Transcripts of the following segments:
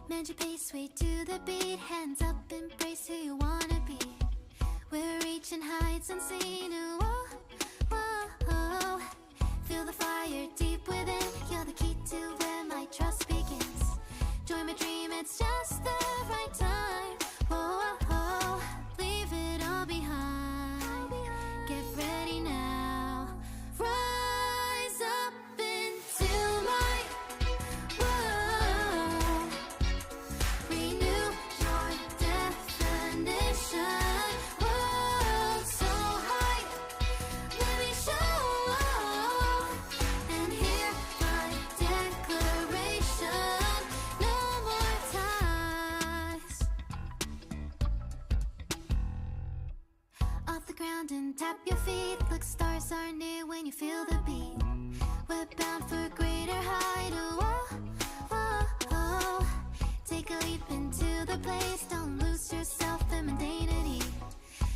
Mend your pace, sway to the beat. Hands up, embrace who you wanna be. We're reaching heights unseen. Whoa, whoa, whoa. Feel the fire deep within. You're the key to where my trust begins. Join my dream, it's just the right time. Whoa, whoa, leave it all behind. Get ready now. Rise up into my world. Renew your definition. World so high, let me show. And hear my declaration. No more ties. Off the ground and tap your feet. Look, stars are near when you feel the beat. We're bound for greater height. Oh, oh, oh. Take a leap into the place. Don't lose yourself in mundanity.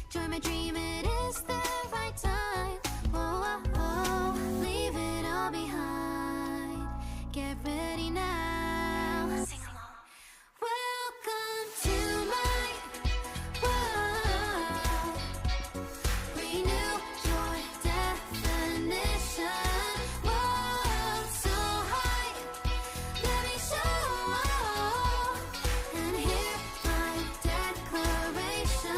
Join my dream, it is the right time. Oh, oh, oh. Leave it all behind. Get ready now. Sing along. Welcome to my world. Renew your definition. World so high, let me show. And hear my declaration.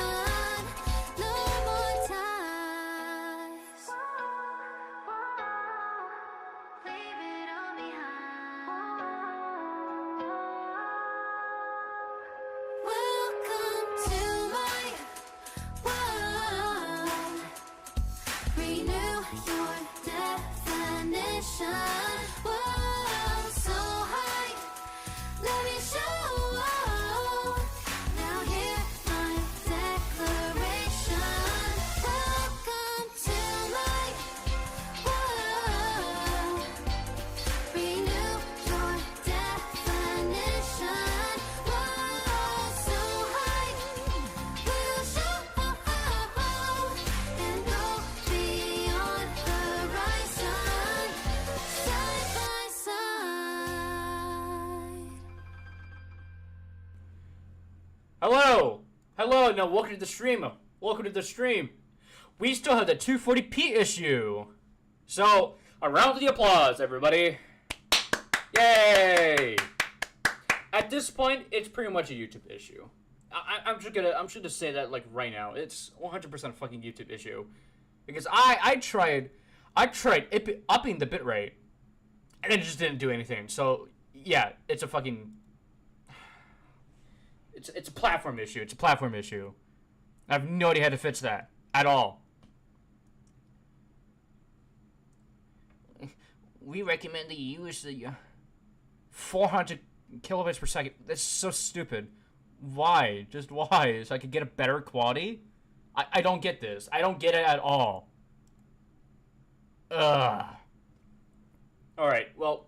No more ties. Leave it all behind. Welcome to my world. Renew your definition. World so high, let me show. Now hear my declaration. Welcome to my world. Renew your definition. World so high, we'll show. And go beyond the horizon. Side by side. Hello! Hello, now welcome to the stream. Welcome to the stream. We still have the 240p issue. So, a round of the applause, everybody. Yay! At this point, it's pretty much a YouTube issue. I'm just gonna say that like right now. It's 100% fucking YouTube issue. Because I tried upping the bitrate, and it just didn't do anything. So, yeah, it's a fucking... It's a platform issue. It's a platform issue. I have no idea how to fix that at all. We recommend that you use the 400 kilobytes per second. That's so stupid. Why? Just why? So I could get a better quality? I don't get this. I don't get it at all. Ugh. Alright, well,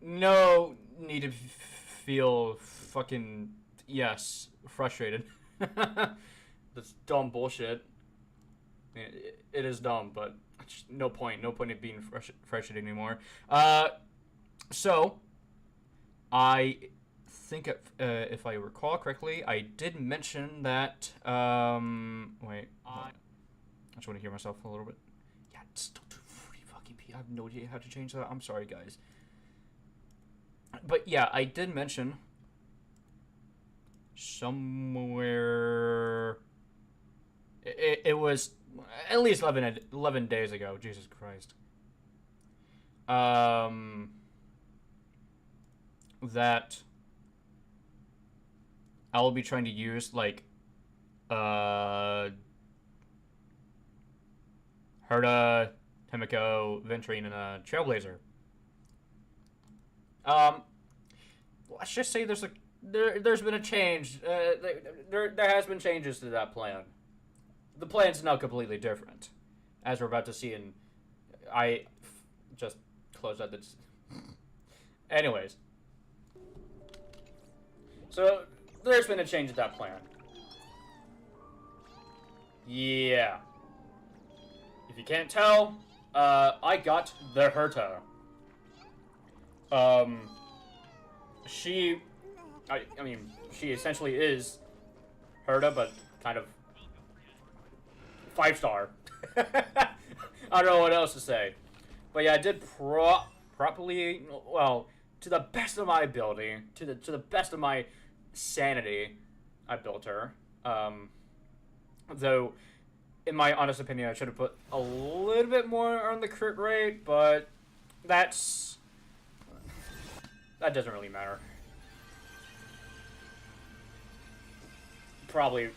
no need to feel fucking... Yes, frustrated. That's dumb bullshit. It is dumb, but no point in being frustrated anymore. So, I think if I recall correctly, I did mention that, wait, I just want to hear myself a little bit. Yeah, it's still 240 fucking p. I have no idea how to change that. I'm sorry, guys. But yeah, I did mention somewhere it was at least 11 days ago. Jesus Christ. That I will be trying to use like Herta, Temiko, Ventrine, and Trailblazer. Let's just say there's been a change. There has been changes to that plan. The plan's now completely different, as we're about to see in... I just closed out this... Anyways. So, there's been a change to that plan. Yeah. If you can't tell, I got the Herta. She I mean, she essentially is Herta, but kind of 5-star. I don't know what else to say. But yeah, I did properly, well, to the best of my ability, to the best of my sanity, I built her. Though, in my honest opinion, I should have put a little bit more on the crit rate, but that doesn't really matter. Probably,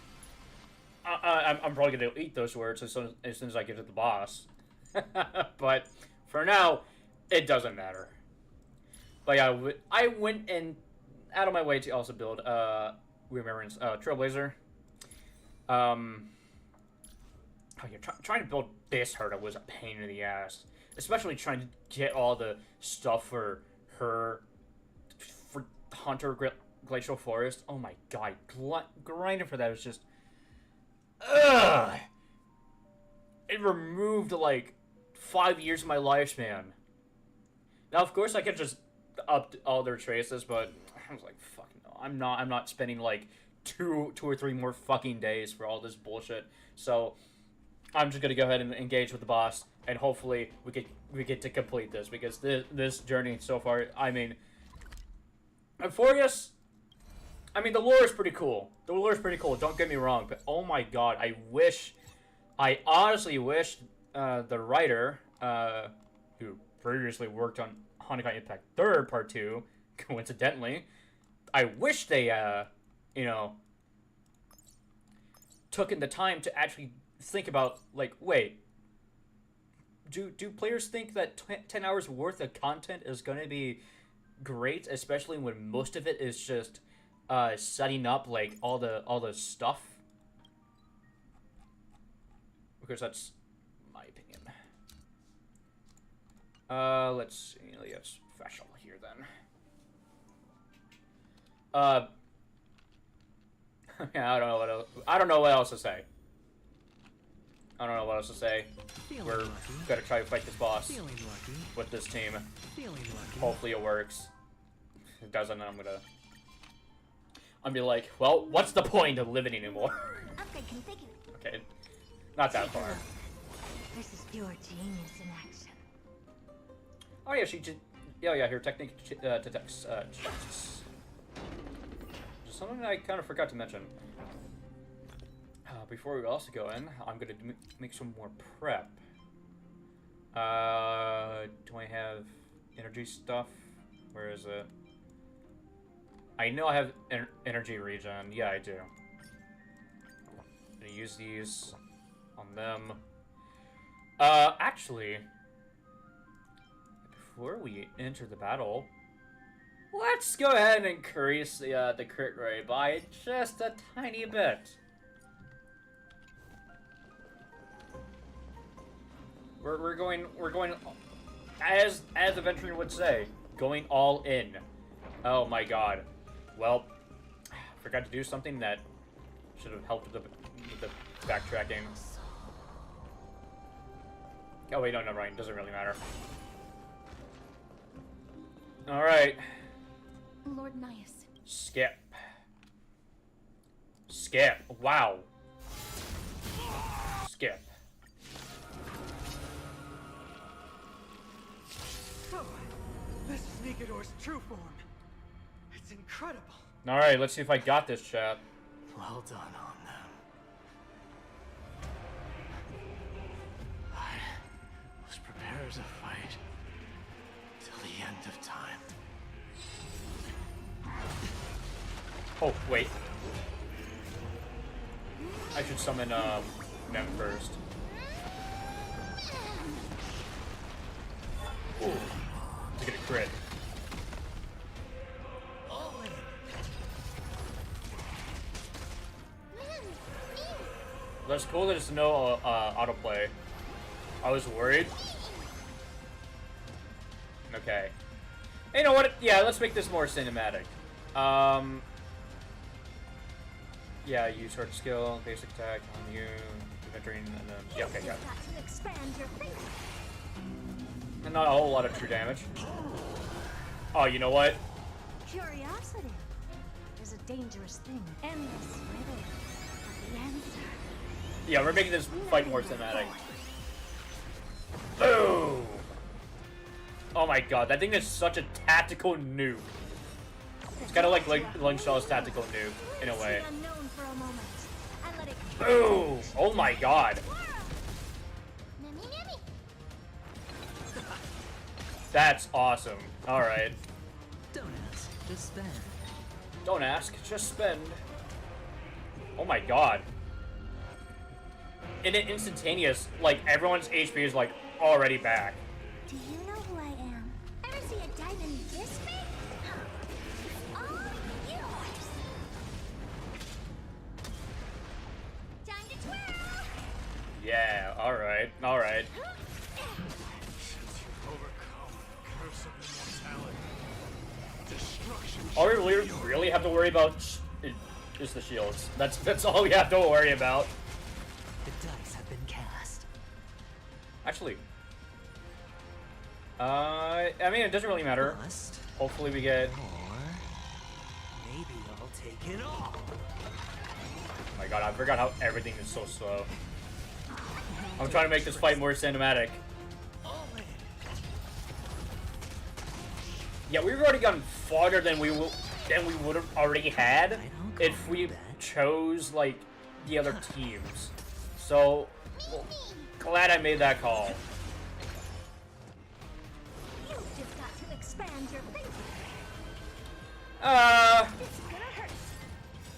I'm probably gonna eat those words as soon as I get to the boss. But for now, it doesn't matter. But yeah, I went in out of my way to also build Remembrance Trailblazer. Oh yeah, trying to build this Herta was a pain in the ass, especially trying to get all the stuff for her for Hunter Glacial Forest. Oh my god, grinding for that was just, ugh. It removed like 5 years of my lifespan. Now, of course, I could just up all their traces, but I was like, fuck no, I'm not spending like two or three more fucking days for all this bullshit. So I'm just gonna go ahead and engage with the boss, and hopefully we get to complete this, because this journey so far, I mean, Ampherous, I mean, the lore is pretty cool. The lore is pretty cool. Don't get me wrong, but oh my god, I honestly wish the writer who previously worked on Hanukkah Impact 3 Part 2, coincidentally, I wish they you know, took in the time to actually think about, like, wait, do players think that 10 hours worth of content is going to be great, especially when most of it is just setting up like all the stuff? Because that's my opinion. Let's see. Let's special here then. Yeah, I don't know what else to say. We're gonna try to fight this boss with this team. Hopefully it works. If it doesn't, then I'm be like, well, what's the point of living anymore? Okay, not that far. This is your genius in action. Oh yeah, yeah, her technique detects chests. Just something I kind of forgot to mention. Before we also go in, I'm gonna make some more prep. Do I have energy stuff? Where is it? I know I have energy regen. Yeah, I do. I'm gonna use these on them. Actually, before we enter the battle, let's go ahead and increase the crit rate by just a tiny bit. We're going as the veteran would say, going all in. Oh my god. Well, forgot to do something that should have helped with the backtracking. Oh wait, no, never mind. Doesn't really matter. All right. Lord Nias. Skip. Wow. Skip. So, this is Nigador's true form. It's incredible. All right, let's see if I got this, chat. Well done on them. I was prepared to fight till the end of time. Oh, wait. I should summon them first. Ooh. To get a crit. That's cool that it's no autoplay. I was worried. Okay. Hey, you know what? Yeah, let's make this more cinematic. Yeah, use short skill, basic attack on you, entering, and then yeah, okay, got it. And not a whole lot of true damage. Oh, you know what? Curiosity. is a dangerous thing. Endless riddle. But the answer. Yeah, we're making this fight more cinematic. Boom! Oh my god, that thing is such a tactical nuke. It's kind of like Lungshaw's tactical nuke, in a way. Boom! Oh my god. That's awesome. Alright. Don't ask, just spend. Don't ask, just spend. Oh my god. In an instantaneous, like, everyone's HP is, like, already back. Do you know who I am? Ever see a diamond this big? Huh. All yours. Time to twirl. Yeah, alright, alright. Curse of immortality. Destruction. All we really have to worry about is the shields. That's all we have to worry about. The dice have been cast. Actually, I mean, it doesn't really matter. Bust, Hopefully we get... or maybe I'll take it all. Oh my god, I forgot how everything is so slow. I'm trying to make this fight more cinematic. Yeah, we've already gotten farther than we would have already had if we chose, like, the other teams. So, well, glad I made that call. You've just got to expand your thinking. How It's gonna hurt.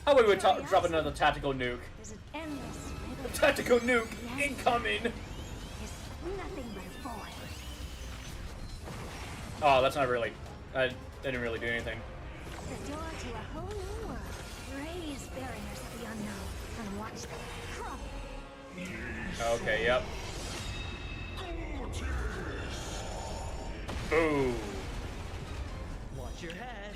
about we drop another tactical nuke? There's an endless riddle. Tactical nuke incoming! It's nothing but a void. Oh, that's not really... I didn't really do anything. The door to a whole new world. Raise barriers of the unknown and watch them crumble. Okay, yep. Boom. Watch your head.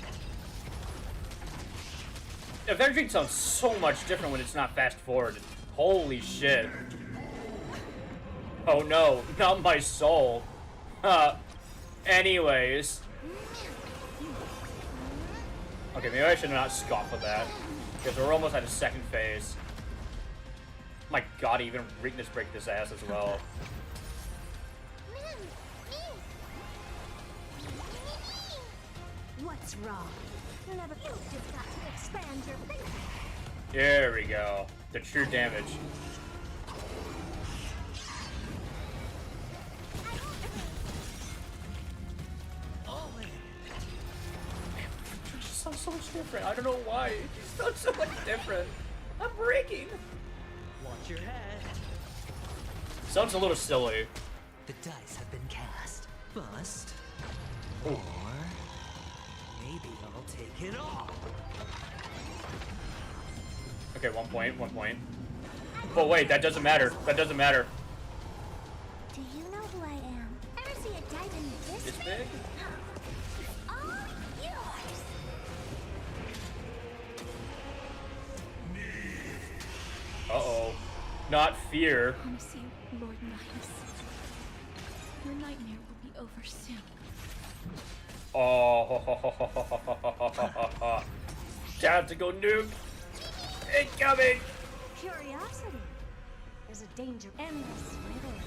Everything sounds so much different when it's not fast forward. Holy shit. Oh no, not my soul. Anyways. Okay, maybe I should not scoff with that. Because we're almost at a second phase. My god, even weakness break this ass as well. What's wrong? Never. You've just got to expand your thinking. There we go. The true damage. It just sounds so much different. I don't know why. It just sounds so much different. I'm breaking. Watch your head. Sounds a little silly. The dice have been cast. Bust. Ooh. Or maybe I'll take it all. Okay, 1 point, 1 point. But wait, that doesn't matter. That doesn't matter. Do you know who I am? Ever see a diamond this This big? Huh. All yours. Uh-oh. Not fear. Promise you, Lord Nihus. Your nightmare will be over soon. Oh. Tactical nuke. Incoming. Curiosity. There's a danger. Endless riddle.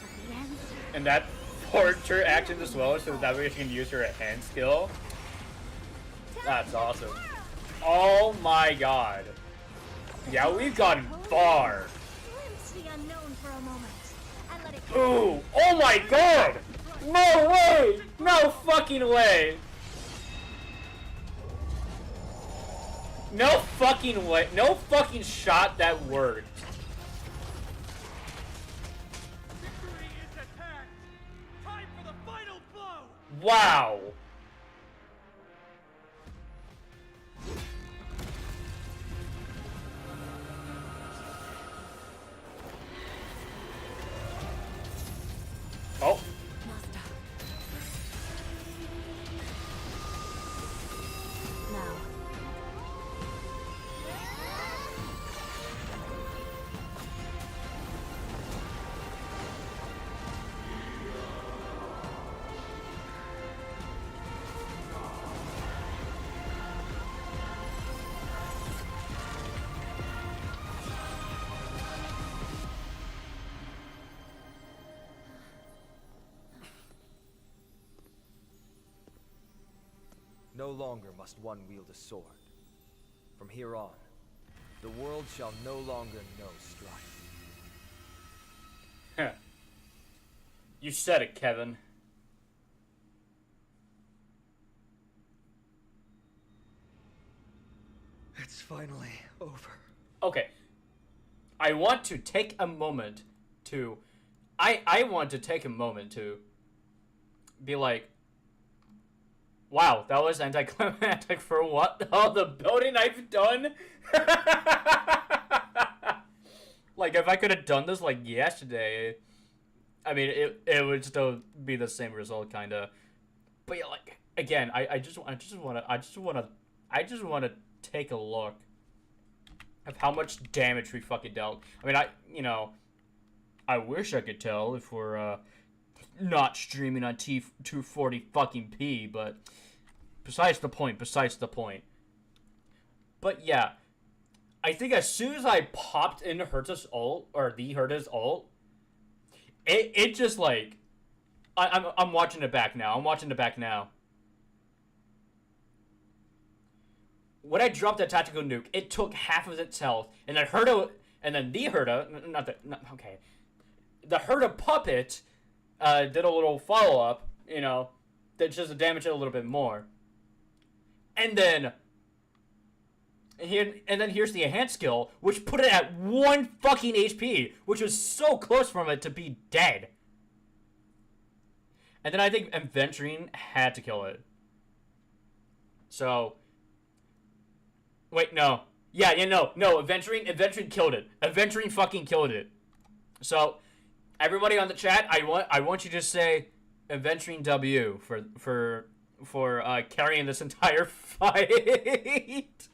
But the answer. And that forward her action as well, so that way she can use her hand skill. That's awesome. Oh my god. Yeah, we've gotten far. Glimpse the unknown for a moment and let it Ooh. Oh my god. No way. No fucking way. No fucking way. No fucking shot that worked. Victory is at hand. Time for the final blow. Wow. Oh. now. no longer must one wield a sword. From here on, the world shall no longer know strife. You said it, Kevin. It's finally over. Okay. I want to take a moment to... I want to take a moment to be like, wow, that was anticlimactic for what? All the building I've done? Like, if I could have done this, like, yesterday, I mean, it would still be the same result, kind of. But, yeah, like, again, I just want to take a look of how much damage we fucking dealt. I mean, I wish I could tell if we're, not streaming on T240 fucking P, but besides the point. But yeah, I think as soon as I popped in Herta's ult, or the Herta's ult, it just like, I'm watching it back now. When I dropped that tactical nuke, it took half of its health, and then the Herta puppet did a little follow-up, that just damaged it a little bit more. And then here's the enhanced skill, which put it at 1 fucking HP, which was so close from it to be dead. And then I think Ampherous had to kill it. So, wait, no. No, Ampherous killed it. Ampherous fucking killed it. So, everybody on the chat, I want you to say Ampherous W for carrying this entire fight.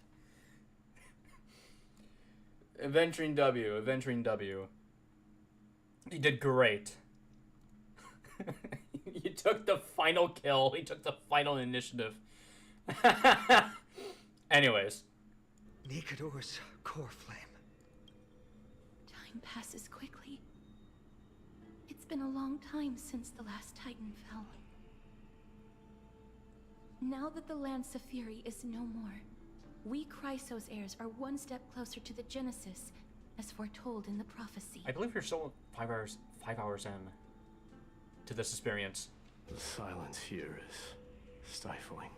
Ampherous W. You did great. You took the final kill. He took the final initiative. Anyways. Nikador's core flame. Time passes quickly. It's been a long time since the last Titan fell. Now that the Lance of Fury is no more, we Chrysos heirs are one step closer to the Genesis, as foretold in the prophecy. I believe you're still 5 hours in to this experience. The silence here is stifling.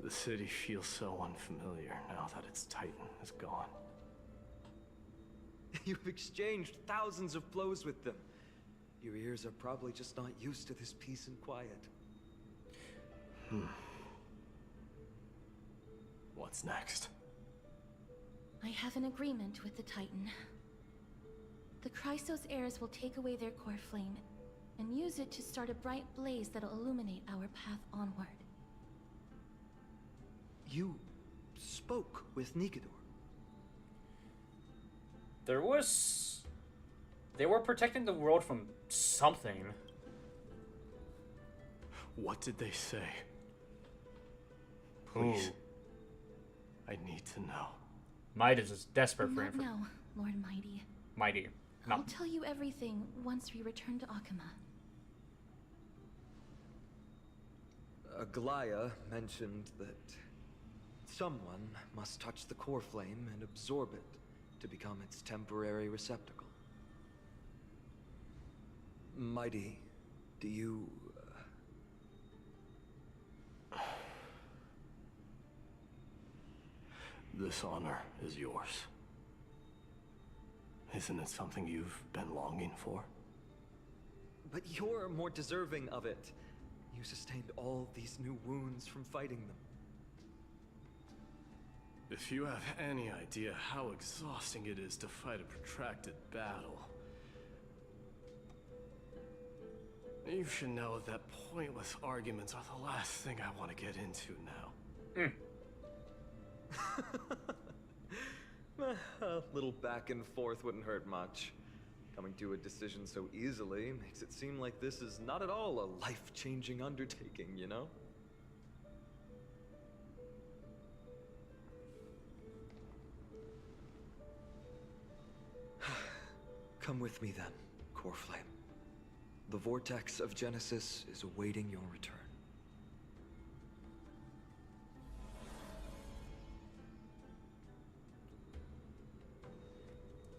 The city feels so unfamiliar now that its Titan is gone. You've exchanged thousands of blows with them. Your ears are probably just not used to this peace and quiet. What's next? I have an agreement with the Titan. The Chrysos heirs will take away their core flame and use it to start a bright blaze that'll illuminate our path onward. You spoke with Nikador. They were protecting the world from something. What did they say? Please. Ooh. I need to know. Midas is desperate for Not now, Lord Mighty. Mighty. No. I'll tell you everything once we return to Akama. Aglaya mentioned that someone must touch the core flame and absorb it to become its temporary receptacle. Mighty, do you... This honor is yours. Isn't it something you've been longing for? But you're more deserving of it. You sustained all these new wounds from fighting them. If you have any idea how exhausting it is to fight a protracted battle, you should know that pointless arguments are the last thing I want to get into now. A little back and forth wouldn't hurt much. Coming to a decision so easily makes it seem like this is not at all a life-changing undertaking, you know? Come with me then, Core Flame. the vortex of Genesis is awaiting your return.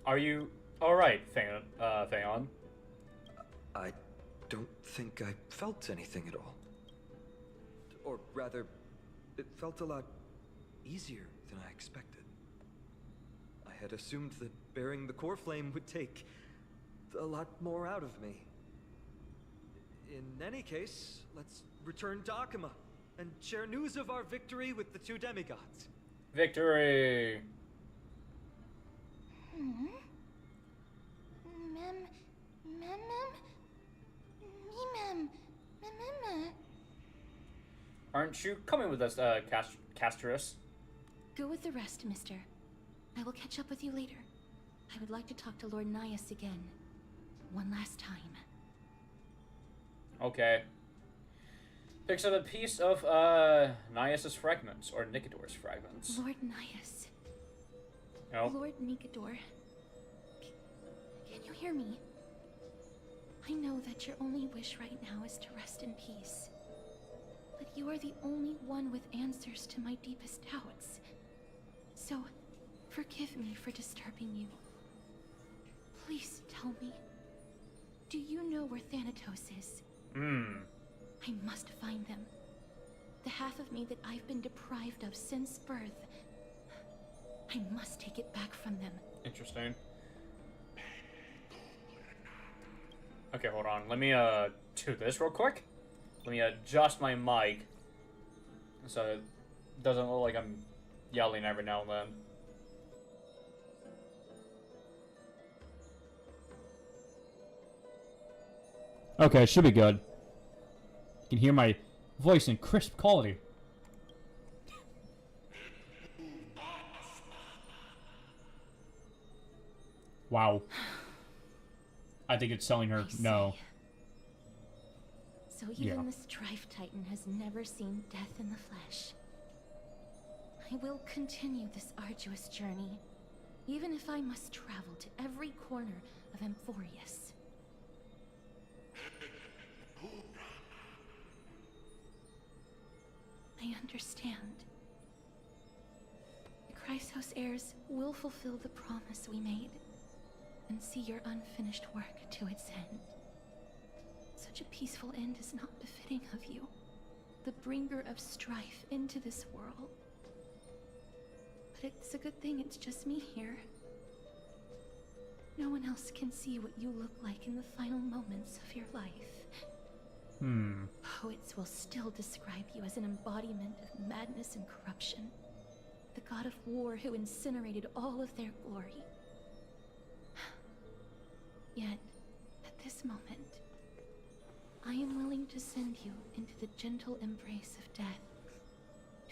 Are you alright, Theon? I don't think I felt anything at all. Or rather, it felt a lot easier than I expected. I had assumed that bearing the core flame would take a lot more out of me. In any case, let's return to Akima and share news of our victory with the two demigods. Victory! Aren't you coming with us, Casterus? Go with the rest, mister. I will catch up with you later. I would like to talk to Lord Nias again. One last time. Okay. Picks up a piece of, Nias's fragments, or Nikedor's fragments. Lord Nias. Oh. Lord Nikedor. Can you hear me? I know that your only wish right now is to rest in peace. But you are the only one with answers to my deepest doubts. So, forgive me for disturbing you. Please tell me, do you know where Thanatos is? I must find them. The half of me that I've been deprived of since birth. I must take it back from them. Interesting. Okay, hold on. Let me, do this real quick. Let me adjust my mic so it doesn't look like I'm yelling every now and then. Okay, it should be good. You can hear my voice in crisp quality. Wow. I think it's telling her no. So even the Strife Titan has never seen death in the flesh. I will continue this arduous journey, even if I must travel to every corner of Ampherous. I understand. The Chrysos heirs will fulfill the promise we made, and see your unfinished work to its end. Such a peaceful end is not befitting of you, the bringer of strife into this world. But it's a good thing it's just me here. No one else can see what you look like in the final moments of your life. Poets will still describe you as an embodiment of madness and corruption. The god of war who incinerated all of their glory. Yet, at this moment, I am willing to send you into the gentle embrace of death,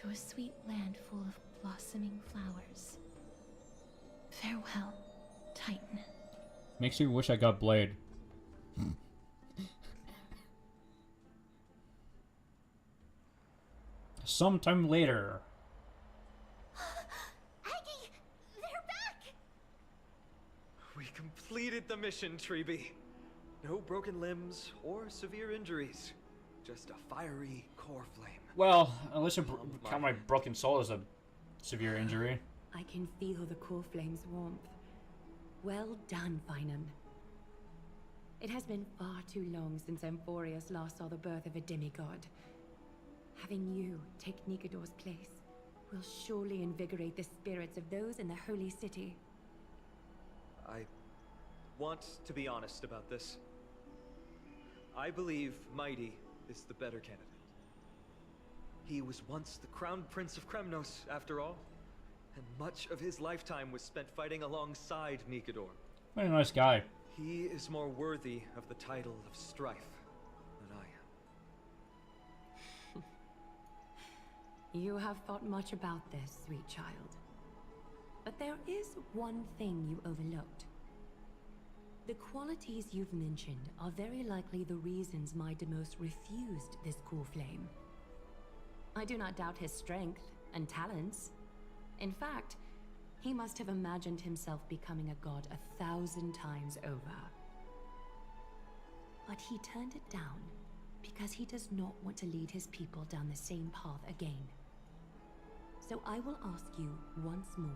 to a sweet land full of blossoming flowers. Farewell, Titan. Makes you wish I got Blade. Sometime later. Aggie! They're back! We completed the mission, Treeby. No broken limbs or severe injuries. Just a fiery core flame. Well, unless you count my broken soul as a severe injury. I can feel the core flame's warmth. Well done, Finan. It has been far too long since Ampherous last saw the birth of a demigod. Having you take Nikedor's place will surely invigorate the spirits of those in the holy city. I want to be honest about this. I believe Mighty is the better candidate. He was once the crown prince of Kremnos, after all, and much of his lifetime was spent fighting alongside Nikedor. What a nice guy. He is more worthy of the title of Strife than I am. You have thought much about this, sweet child. But there is one thing you overlooked. The qualities you've mentioned are very likely the reasons my Demos refused this core flame. I do not doubt his strength and talents. In fact, he must have imagined himself becoming a god 1,000 times over. but he turned it down because he does not want to lead his people down the same path again. So I will ask you once more.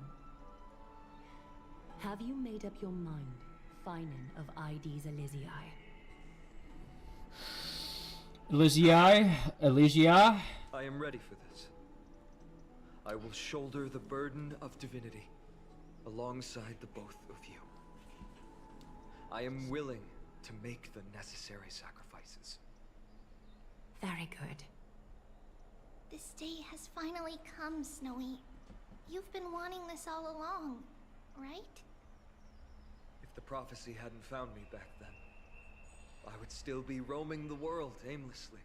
Have you made up your mind, Finan of Ides Elysiae? Elysia? I am ready for this. I will shoulder the burden of divinity alongside the both of you. I am willing to make the necessary sacrifices. Very good. This day has finally come, Snowy. You've been wanting this all along, right? If the prophecy hadn't found me back then, I would still be roaming the world aimlessly.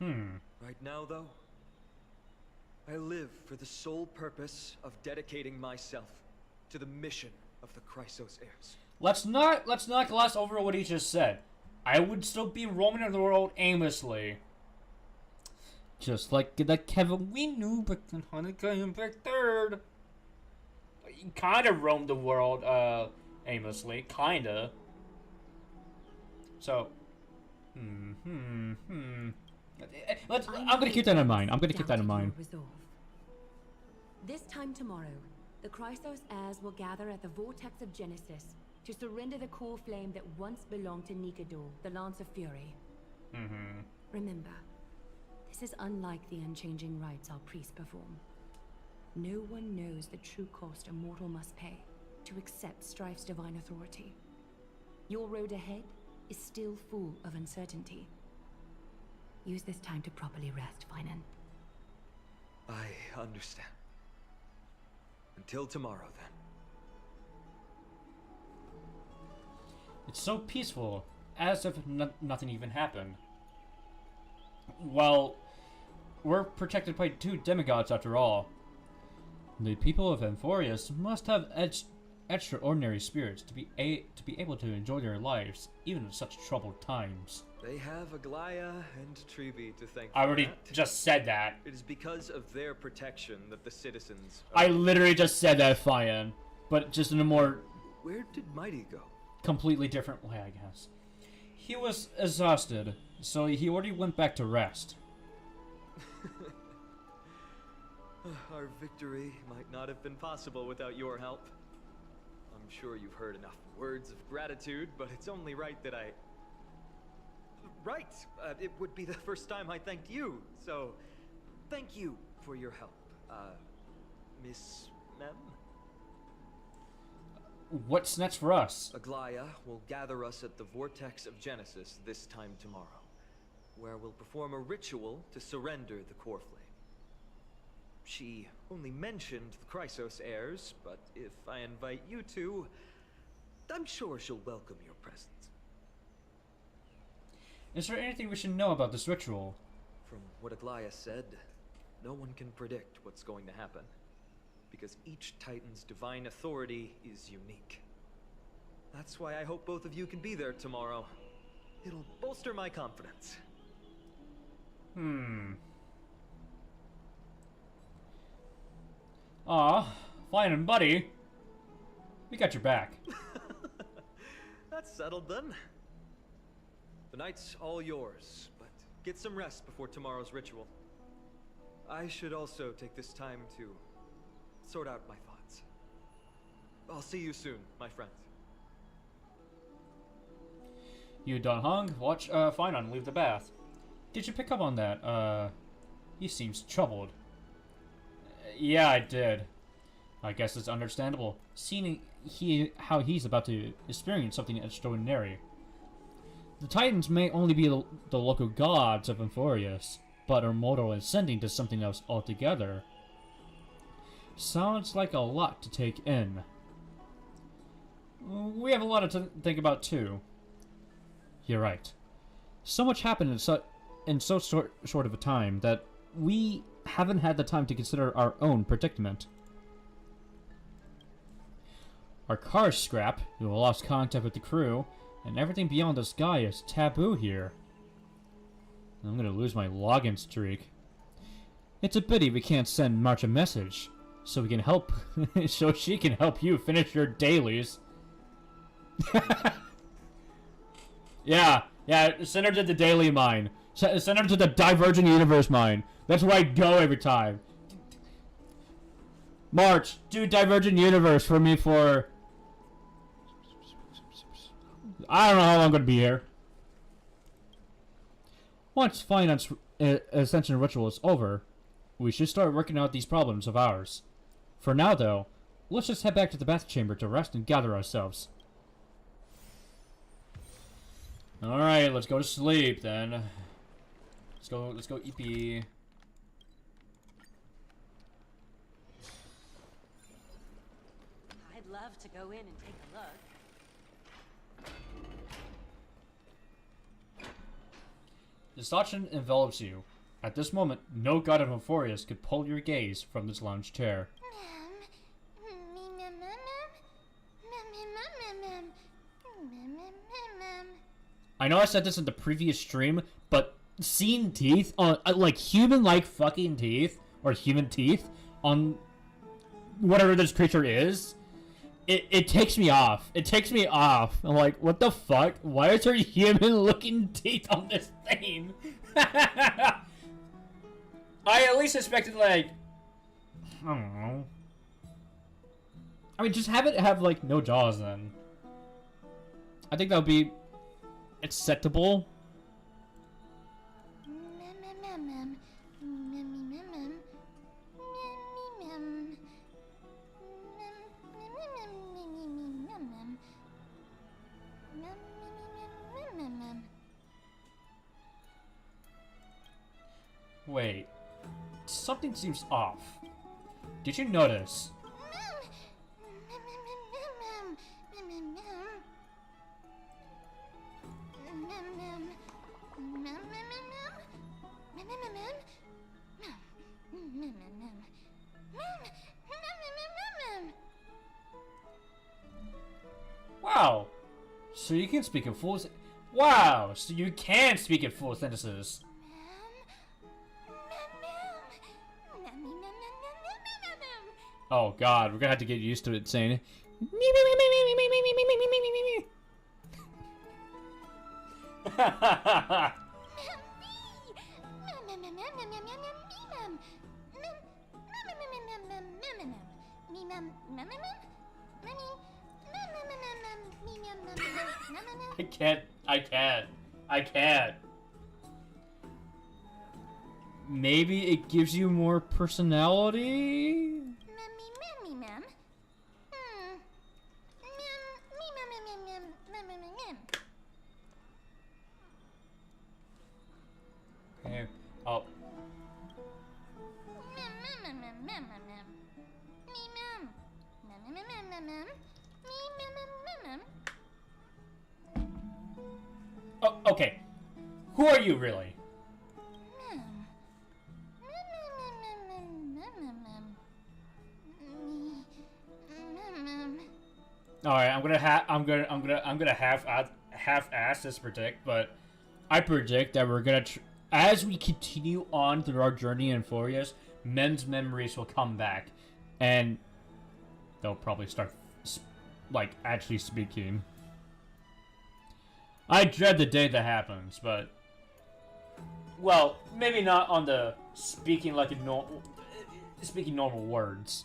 Right now, though, I live for the sole purpose of dedicating myself to the mission of the Chrysos heirs. Let's not gloss over what he just said. I would still be roaming in the world aimlessly. Just like that Kevin we knew back in Hanukkah and back third. He kind of roamed the world aimlessly, kinda. So, I'm gonna keep that in mind. Resolve. This time tomorrow, the Chrysos heirs will gather at the Vortex of Genesis to surrender the core flame that once belonged to Nikador, the Lance of Fury. Remember, this is unlike the unchanging rites our priests perform. No one knows the true cost a mortal must pay to accept Strife's divine authority. Your road ahead is still full of uncertainty. Use this time to properly rest, Finan. I understand. Until tomorrow, then. It's so peaceful, as if nothing even happened. Well, we're protected by two demigods after all. The people of Ampherous must have extraordinary spirits to be able to enjoy their lives, even in such troubled times. They have Aglaya and Trivi to thank. I already just said that. It is because of their protection that the citizens. I literally just said that, Fian, but just in a more. Where did Mighty go? Completely different way, I guess. He was exhausted, so he already went back to rest. Our victory might not have been possible without your help. I'm sure you've heard enough words of gratitude, but it's only right that I... Right! It would be the first time I thanked you, so thank you for your help, Miss Mem? What's next for us? Aglaya will gather us at the Vortex of Genesis this time tomorrow, where we'll perform a ritual to surrender the core flame. She only mentioned the Chrysos heirs, but if I invite you two, I'm sure she'll welcome your presence. Is there anything we should know about this ritual? From what Aglaya said, no one can predict what's going to happen, because each Titan's divine authority is unique. That's why I hope both of you can be there tomorrow. It'll bolster my confidence. Aw, fine and buddy. We got your back. That's settled then. The night's all yours, but get some rest before tomorrow's ritual. I should also take this time to sort out my thoughts. I'll see you soon, my friend. You done hung? Watch Finan leave the bath. Did you pick up on that? He seems troubled. Yeah, I did. I guess it's understandable, seeing how he's about to experience something extraordinary. The Titans may only be the local gods of Ampherous, but are mortal ascending to something else altogether. Sounds like a lot to take in. We have a lot to think about too. You're right. So much happened in so short of a time that we haven't had the time to consider our own predicament. Our car's scrapped, we lost contact with the crew, and everything beyond the sky is taboo here. I'm gonna lose my login streak. It's a pity we can't send March a message, so we can help, so she can help you finish your dailies. Yeah, send her to the Daily Mine. Send her to the Divergent Universe Mine. That's where I go every time. March, do Divergent Universe for me for... I don't know how long I'm gonna be here. Once Finance Ascension Ritual is over, we should start working out these problems of ours. For now, though, let's just head back to the bath chamber to rest and gather ourselves. Alright, let's go to sleep then. Let's go EP. I'd love to go in and take a look. Destruction envelops you. At this moment, no god of Ampherous could pull your gaze from this lounge chair. I know I said this in the previous stream, but seeing teeth on, like human-like fucking teeth, or human teeth, on whatever this creature is, it takes me off. It takes me off. I'm like, what the fuck? Why is there human-looking teeth on this thing? I at least expected, like, I don't know. I mean, just have it have, like, no jaws, then. I think that would be acceptable. Wait, something seems off. Did you notice? Wow, so you can speak in full. Wow, so you can speak in full sentences. Oh god, we're gonna have to get used to it saying I can't. Maybe it gives you more personality? Okay. Oh. Oh, okay. Who are you really? All right, I'm gonna half-ass this predict, but I predict that we're gonna as we continue on through our journey in Ampherous, men's memories will come back, and they'll probably start like actually speaking. I dread the day that happens, but well, maybe not on the speaking like a speaking normal words.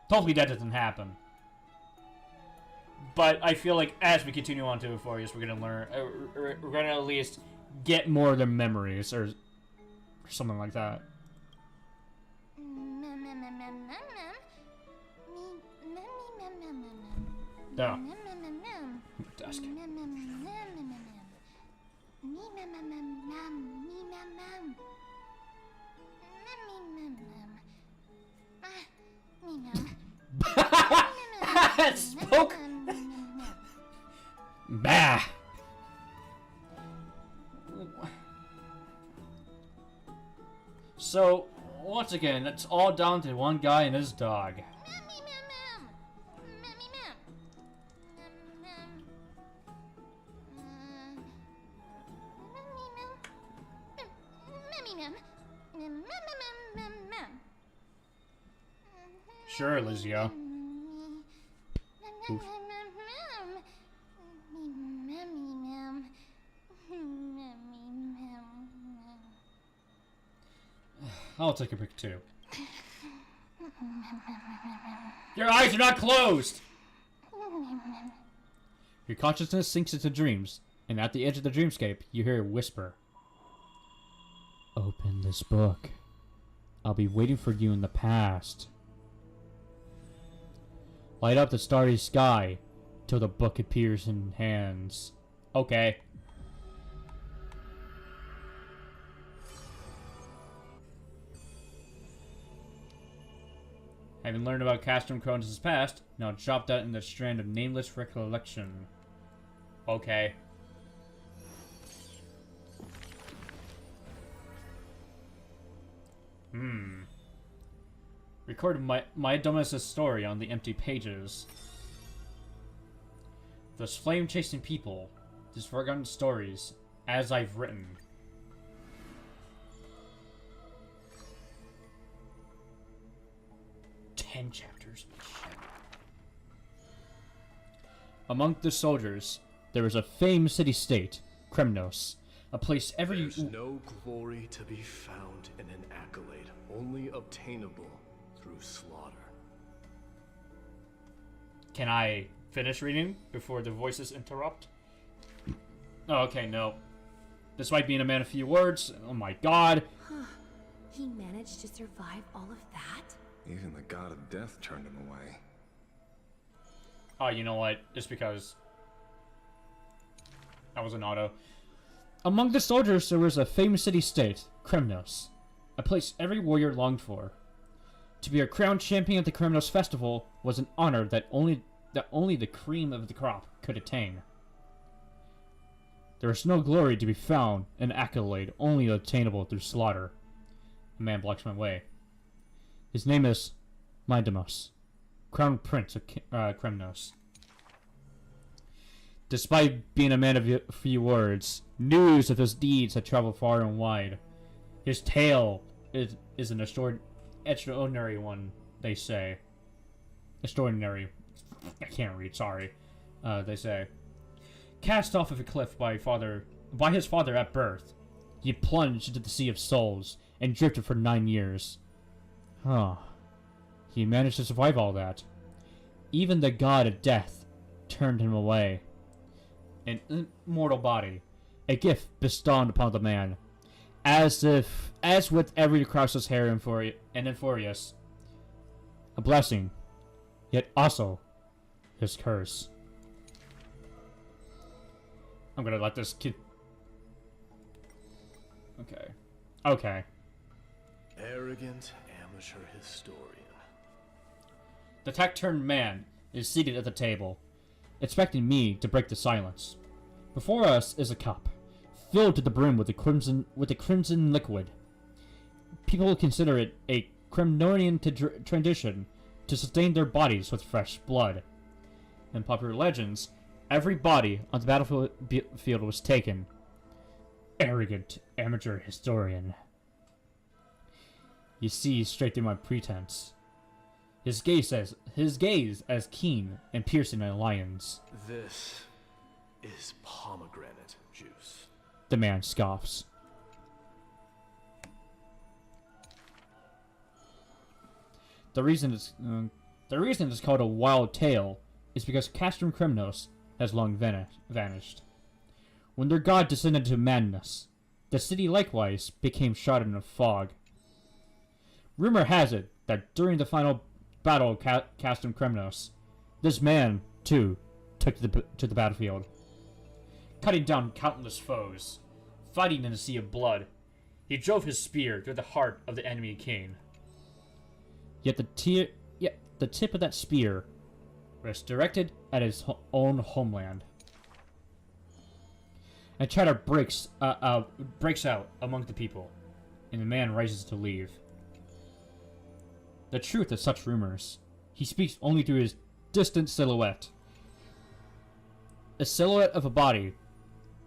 Hopefully that doesn't happen. But I feel like as we continue on to Ampherous, we're gonna learn. We're gonna at least get more of their memories, or something like that. Yeah. Dusk. Spoke. Bah. So once again, it's all down to one guy and his dog. Sure, Lizio. Oof. I'll take a pic too. Your eyes are not closed! Your consciousness sinks into dreams, and at the edge of the dreamscape, you hear a whisper. Open this book. I'll be waiting for you in the past. Light up the starry sky till the book appears in hands. Okay. Having learned about Castrum Cronus' past, now dropped out in the strand of nameless recollection. Okay. Recorded my Domus' story on the empty pages. Those flame-chasing people, these forgotten stories, as I've written. Ten chapters. Among the soldiers, there was a famed city-state, Kremnos, a place every... There's no glory to be found in an accolade, only obtainable through slaughter. Can I finish reading before the voices interrupt? Oh, okay, no. Despite being a man of few words, oh my god. He managed to survive all of that? Even the god of death turned him away. Oh, you know what? Just because... that was an auto. Among the soldiers, there was a famous city-state, Kremnos, a place every warrior longed for. To be a crowned champion at the Kremnos festival was an honor that only the cream of the crop could attain. There was no glory to be found, an accolade only obtainable through slaughter. A man blocks my way. His name is Mindamos, Crown Prince of Kremnos. Despite being a man of few words, news of his deeds had traveled far and wide. His tale is an extraordinary one, they say. Extraordinary. I can't read, sorry. They say. Cast off of a cliff by his father at birth, he plunged into the sea of souls and drifted for 9 years. He managed to survive all that. Even the god of death turned him away. An immortal body, a gift bestowed upon the man, as with every Krauser's hair and Ampherous, a blessing, yet also his curse. I'm gonna let this kid. Okay. Arrogant amateur historian. The taciturn man is seated at the table, expecting me to break the silence. Before us is a cup, filled to the brim with a crimson liquid. People consider it a Kremnonian tradition to sustain their bodies with fresh blood. In popular legends, every body on the battlefield was taken. Arrogant amateur historian. You see straight through my pretense. His gaze as keen and piercing as a lion's. This is pomegranate juice. The man scoffs. The reason it's called a wild tale is because Castrum Kremnos has long vanished. When their god descended to madness, the city likewise became shrouded in a fog. Rumor has it that during the final battle of Castrum Kremnos, this man, too, took to the battlefield, cutting down countless foes. Fighting in a sea of blood, he drove his spear through the heart of the enemy king. Yet the tip of that spear was directed at his own homeland. A chatter breaks out among the people, and the man rises to leave. The truth of such rumors, he speaks only through his distant silhouette. A silhouette of a body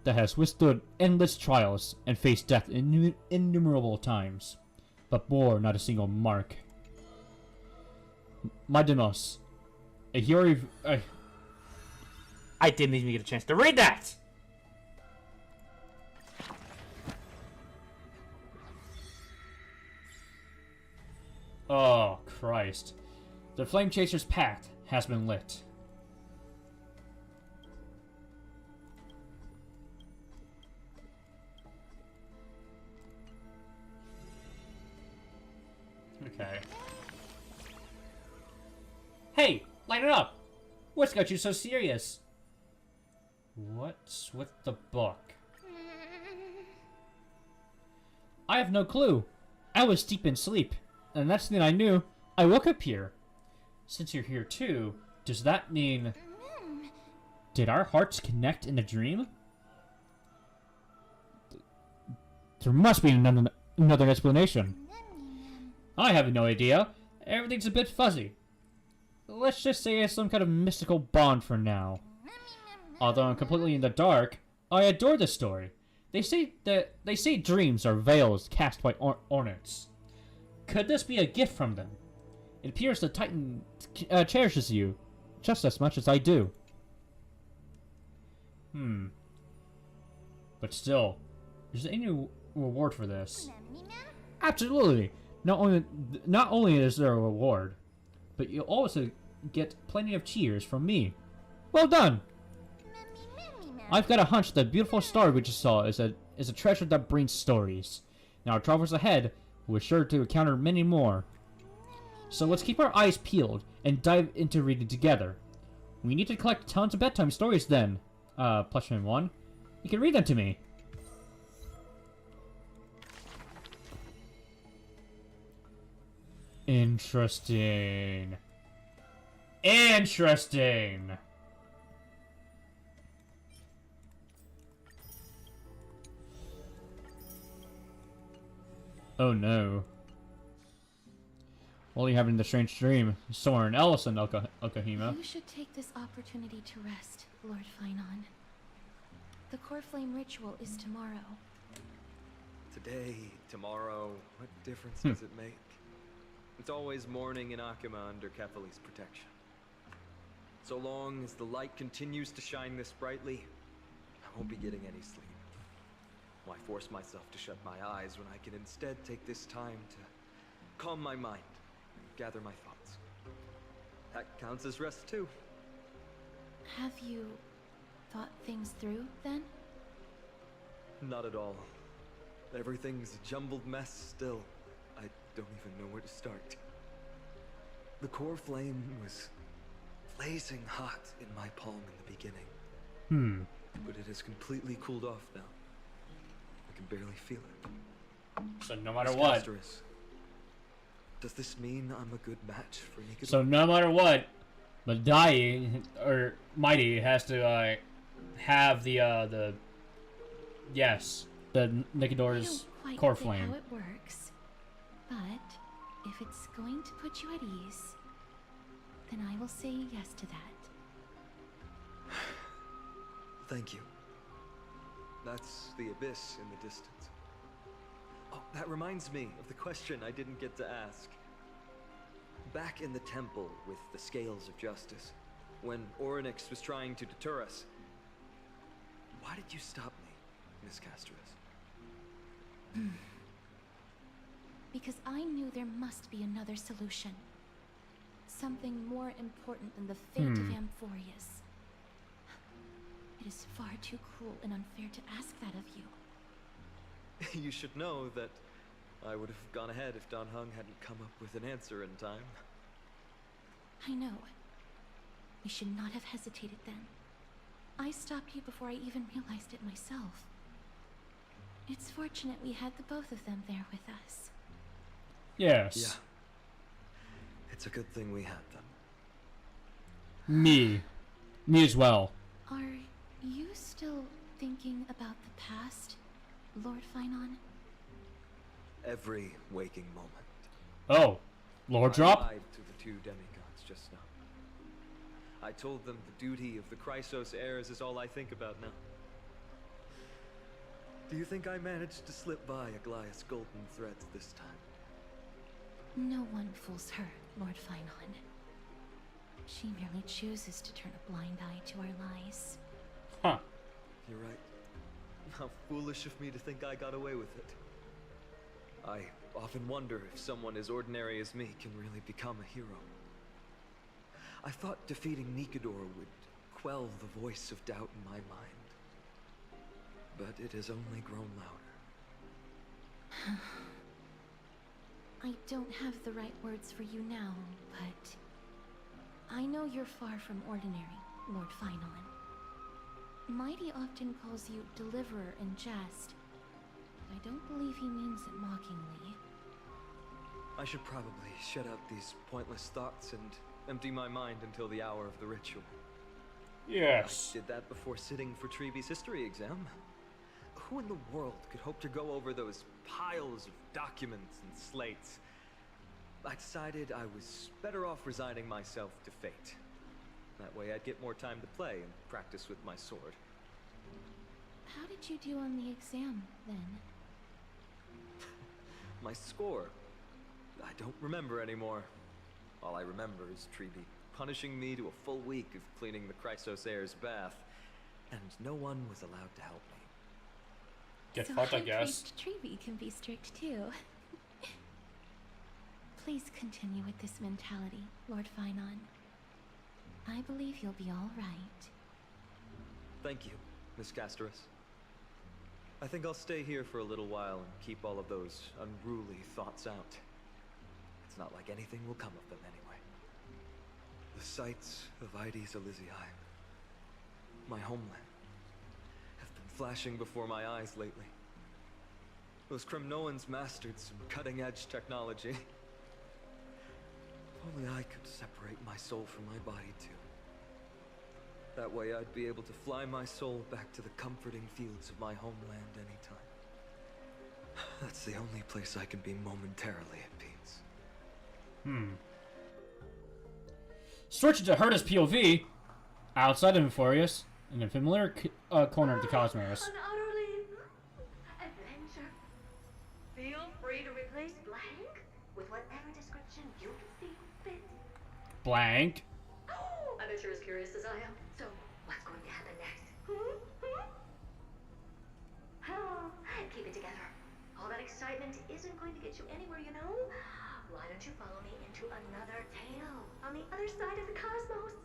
that has withstood endless trials and faced death innumerable times, but bore not a single mark. Mindamos, a hero. I didn't even get a chance to read that! Oh, Christ. The Flame Chaser's path has been lit. Okay. Hey, light it up! What's got you so serious? What's with the book? I have no clue. I was deep in sleep, and the next thing I knew, I woke up here. Since you're here too, does that mean... Did our hearts connect in a dream? There must be another explanation. I have no idea. Everything's a bit fuzzy. Let's just say it's some kind of mystical bond for now. Although I'm completely in the dark, I adore this story. They say dreams are veils cast by ornaments. Could this be a gift from them? It appears the Titan cherishes you just as much as I do. But still, is there any reward for this? Absolutely. Not only is there a reward, but you'll also get plenty of cheers from me. Well done! I've got a hunch the beautiful star we just saw is a treasure that brings stories. Now our travels ahead, we're sure to encounter many more. So let's keep our eyes peeled and dive into reading together. We need to collect tons of bedtime stories then. Plushman1, you can read them to me. Interesting. Interesting. Oh no. While you're having the strange dream, someone else in Okahima. You should take this opportunity to rest, Lord Finon. The core flame ritual is tomorrow. Today, tomorrow, what difference does it make? It's always morning in Akima under Kefali's protection. So long as the light continues to shine this brightly, I won't be getting any sleep. Why force myself to shut my eyes when I can instead take this time to calm my mind, gather my thoughts? That counts as rest too. Have you thought things through, then? Not at all. Everything's a jumbled mess still. I don't even know where to start. The core flame was blazing hot in my palm in the beginning. But it has completely cooled off now. I can barely feel it. So no matter what. Does this mean I'm a good match for Nikidor? So no matter what, Madai or Mighty has to have the Nikidor's core flame. How it works, but if it's going to put you at ease, then I will say yes to that. Thank you. That's the abyss in the distance. Oh, that reminds me of the question I didn't get to ask. Back in the temple with the scales of justice, when Orynyx was trying to deter us, why did you stop me, Miss Casterus? Because I knew there must be another solution. Something more important than the fate of Ampherous. It is far too cruel and unfair to ask that of you. You should know that I would have gone ahead if Don Hung hadn't come up with an answer in time. I know. You should not have hesitated then. I stopped you before I even realized it myself. It's fortunate we had the both of them there with us. Yes. Yeah. It's a good thing we had them. Me as well. Are you still thinking about the past, Lord Finon? Every waking moment. Oh, Lord Drop? I lied to the two demigods just now. I told them the duty of the Chrysos heirs is all I think about now. Do you think I managed to slip by Aglaïa's golden threads this time? No one fools her, Lord Finon. She merely chooses to turn a blind eye to our lies. Huh. You're right. How foolish of me to think I got away with it. I often wonder if someone as ordinary as me can really become a hero. I thought defeating Nikedor would quell the voice of doubt in my mind. But it has only grown louder. I don't have the right words for you now, but I know you're far from ordinary, Lord Feinon. Mighty often calls you Deliverer in jest, but I don't believe he means it mockingly. I should probably shut out these pointless thoughts and empty my mind until the hour of the ritual. Yes. I did that before sitting for Treeby's history exam. Who in the world could hope to go over those piles of documents and slates? I decided I was better off resigning myself to fate. That way I'd get more time to play and practice with my sword. How did you do on the exam, then? My score? I don't remember anymore. All I remember is Treeby punishing me to a full week of cleaning the Chrysos heir's bath, and no one was allowed to help me. Get So fucked, I High guess. Priest Treeby can be strict too. Please continue with this mentality, Lord Feinon. I believe you'll be all right. Thank you, Miss Casterus. I think I'll stay here for a little while and keep all of those unruly thoughts out. It's not like anything will come of them anyway. The sights of Ides Elysiae, my homeland, have been flashing before my eyes lately. Those Kremnoans mastered some cutting-edge technology. If only I could separate my soul from my body too. That way I'd be able to fly my soul back to the comforting fields of my homeland anytime. That's the only place I can be momentarily at peace. Switching to Herta's POV, outside of Ampherous, in a familiar corner of the Cosmos. An utterly adventure. Feel free to replace blank with whatever description you see fit. Blank. I bet you're as curious as I am. So, what's going to happen next? Keep it together. All that excitement isn't going to get you anywhere, you know? Why don't you follow me into another tale on the other side of the cosmos?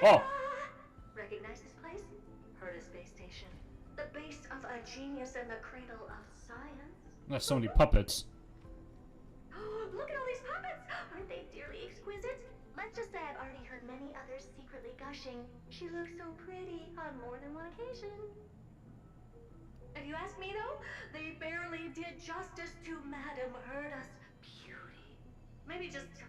Oh. Recognize this place? Herta Space Station. The base of a genius and the cradle of science. That's so many puppets. Look at all these puppets! Aren't they dearly exquisite? Let's just say I've already heard many others secretly gushing. She looks so pretty on more than one occasion. If you ask me though, they barely did justice to Madame Herta's beauty. Maybe just 10%.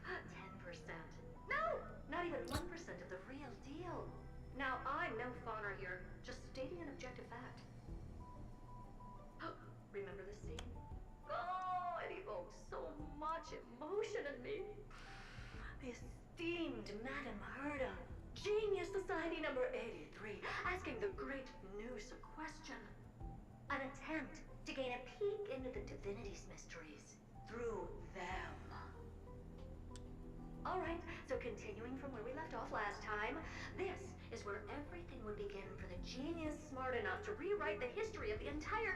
No, not even 1% of the real deal. Now, I'm no fawner here, just stating an objective fact. Remember this scene? Oh, it evokes so much emotion in me. The esteemed Madame Herta, Genius Society number 83, asking the great Noose a question. An attempt to gain a peek into the divinity's mysteries through them. Alright, so continuing from where we left off last time, this is where everything would begin for the genius smart enough to rewrite the history of the entire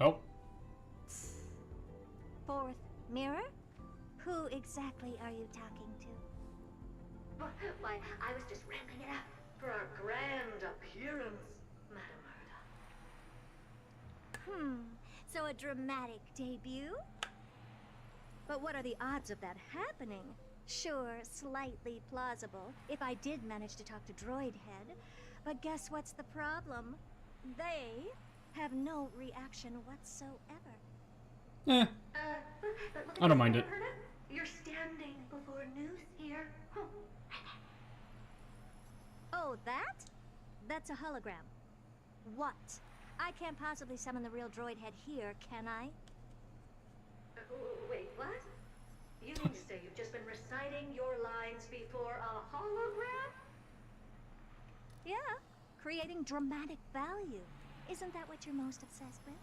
Oh. Fourth mirror? Who exactly are you talking to? Why, I was just ramping it up for our grand appearance, Madame Herta. So a dramatic debut? But what are the odds of that happening? Sure, slightly plausible, if I did manage to talk to Droidhead. But guess what's the problem? They have no reaction whatsoever. Eh. I don't mind it. You're standing before Noose here. Oh, that? That's a hologram. What? I can't possibly summon the real Droidhead here, can I? Wait, what? You mean to say you've just been reciting your lines before a hologram? Yeah, creating dramatic value. Isn't that what you're most obsessed with?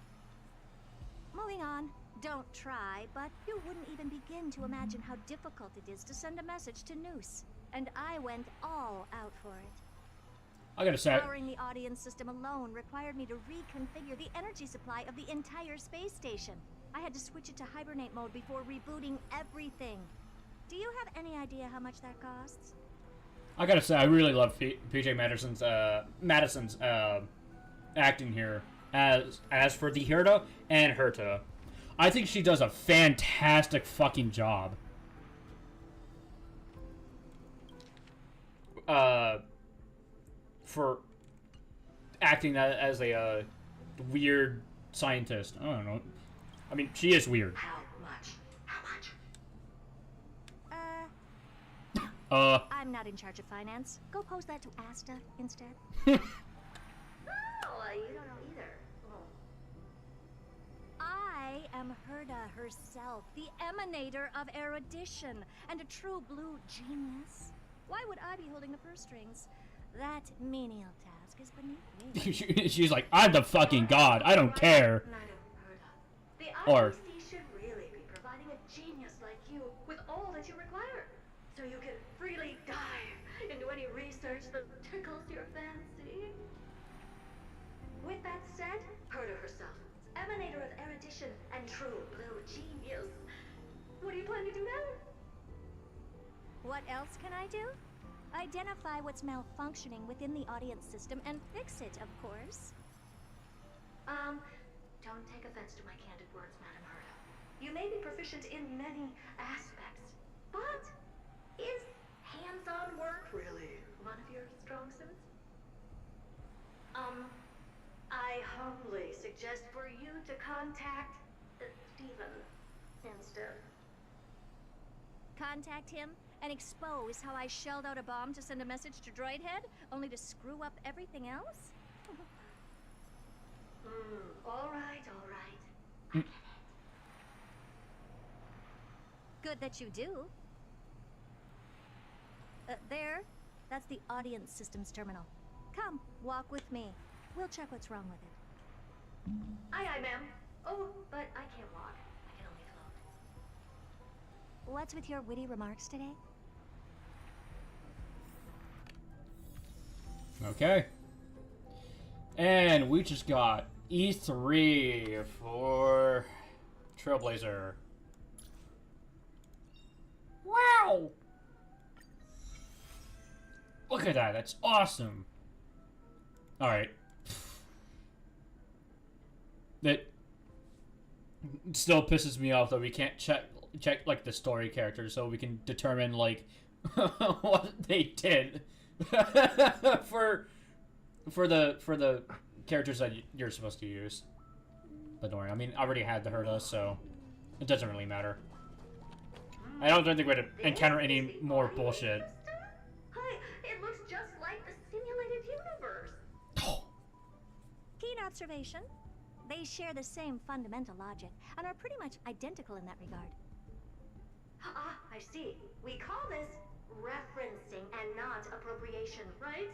Moving on. Don't try, but you wouldn't even begin to imagine how difficult it is to send a message to Noose. And I went all out for it. I gotta say, Powering the audience system alone required me to reconfigure the energy supply of the entire space station. I had to switch it to hibernate mode before rebooting everything. Do you have any idea how much that costs? I gotta say, I really love PJ Madison's acting here as for the Herta and Herta. I think she does a fantastic fucking job. For acting as a weird scientist. I don't know. I mean, she is weird. How much? How much? I'm not in charge of finance. Go pose that to Asta instead. Oh, you don't know either. Oh. I am Herta herself, the emanator of erudition, and a true blue genius. Why would I be holding the purse strings? That menial task is beneath me. She's like, I'm the fucking god. I don't care. The Or IPC should really be providing a genius like you with all that you require, so you can freely dive into any research that tickles your fancy. With that said, Herta herself, emanator of erudition and true blue genius. What do you plan to do now? What else can I do? Identify what's malfunctioning within the audience system and fix it, of course. Don't take offense to my candid words, Madam Herta. You may be proficient in many aspects, but is hands-on work really one of your strong suits? I humbly suggest for you to contact Stephen instead. Contact him and expose how I shelled out a bomb to send a message to Droidhead, only to screw up everything else? All right, all right. I get it. Good that you do. There. That's the audience systems terminal. Come, walk with me. We'll check what's wrong with it. Aye, ma'am. Oh, but I can't walk. I can only float. What's with your witty remarks today? okay. And we just got E3 for Trailblazer. Wow! Look at that. That's awesome. Alright. That still pisses me off that we can't check like the story characters so we can determine like what they did for the characters that you're supposed to use. But don't worry, I mean I already had the Herta, so it doesn't really matter. I don't think we're going to encounter any more bullshit. Hi, it looks just like the simulated universe. Keen observation. They share the same fundamental logic and are pretty much identical in that regard. Ah, I see. We call this referencing and not appropriation, right?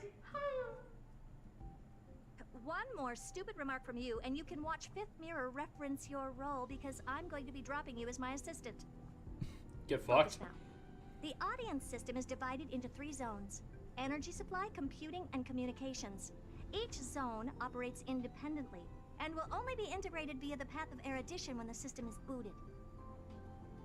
One more stupid remark from you, and you can watch Fifth Mirror reference your role because I'm going to be dropping you as my assistant. Get fucked. Now. The audience system is divided into 3 zones: energy supply, computing, and communications. Each zone operates independently and will only be integrated via the path of erudition when the system is booted.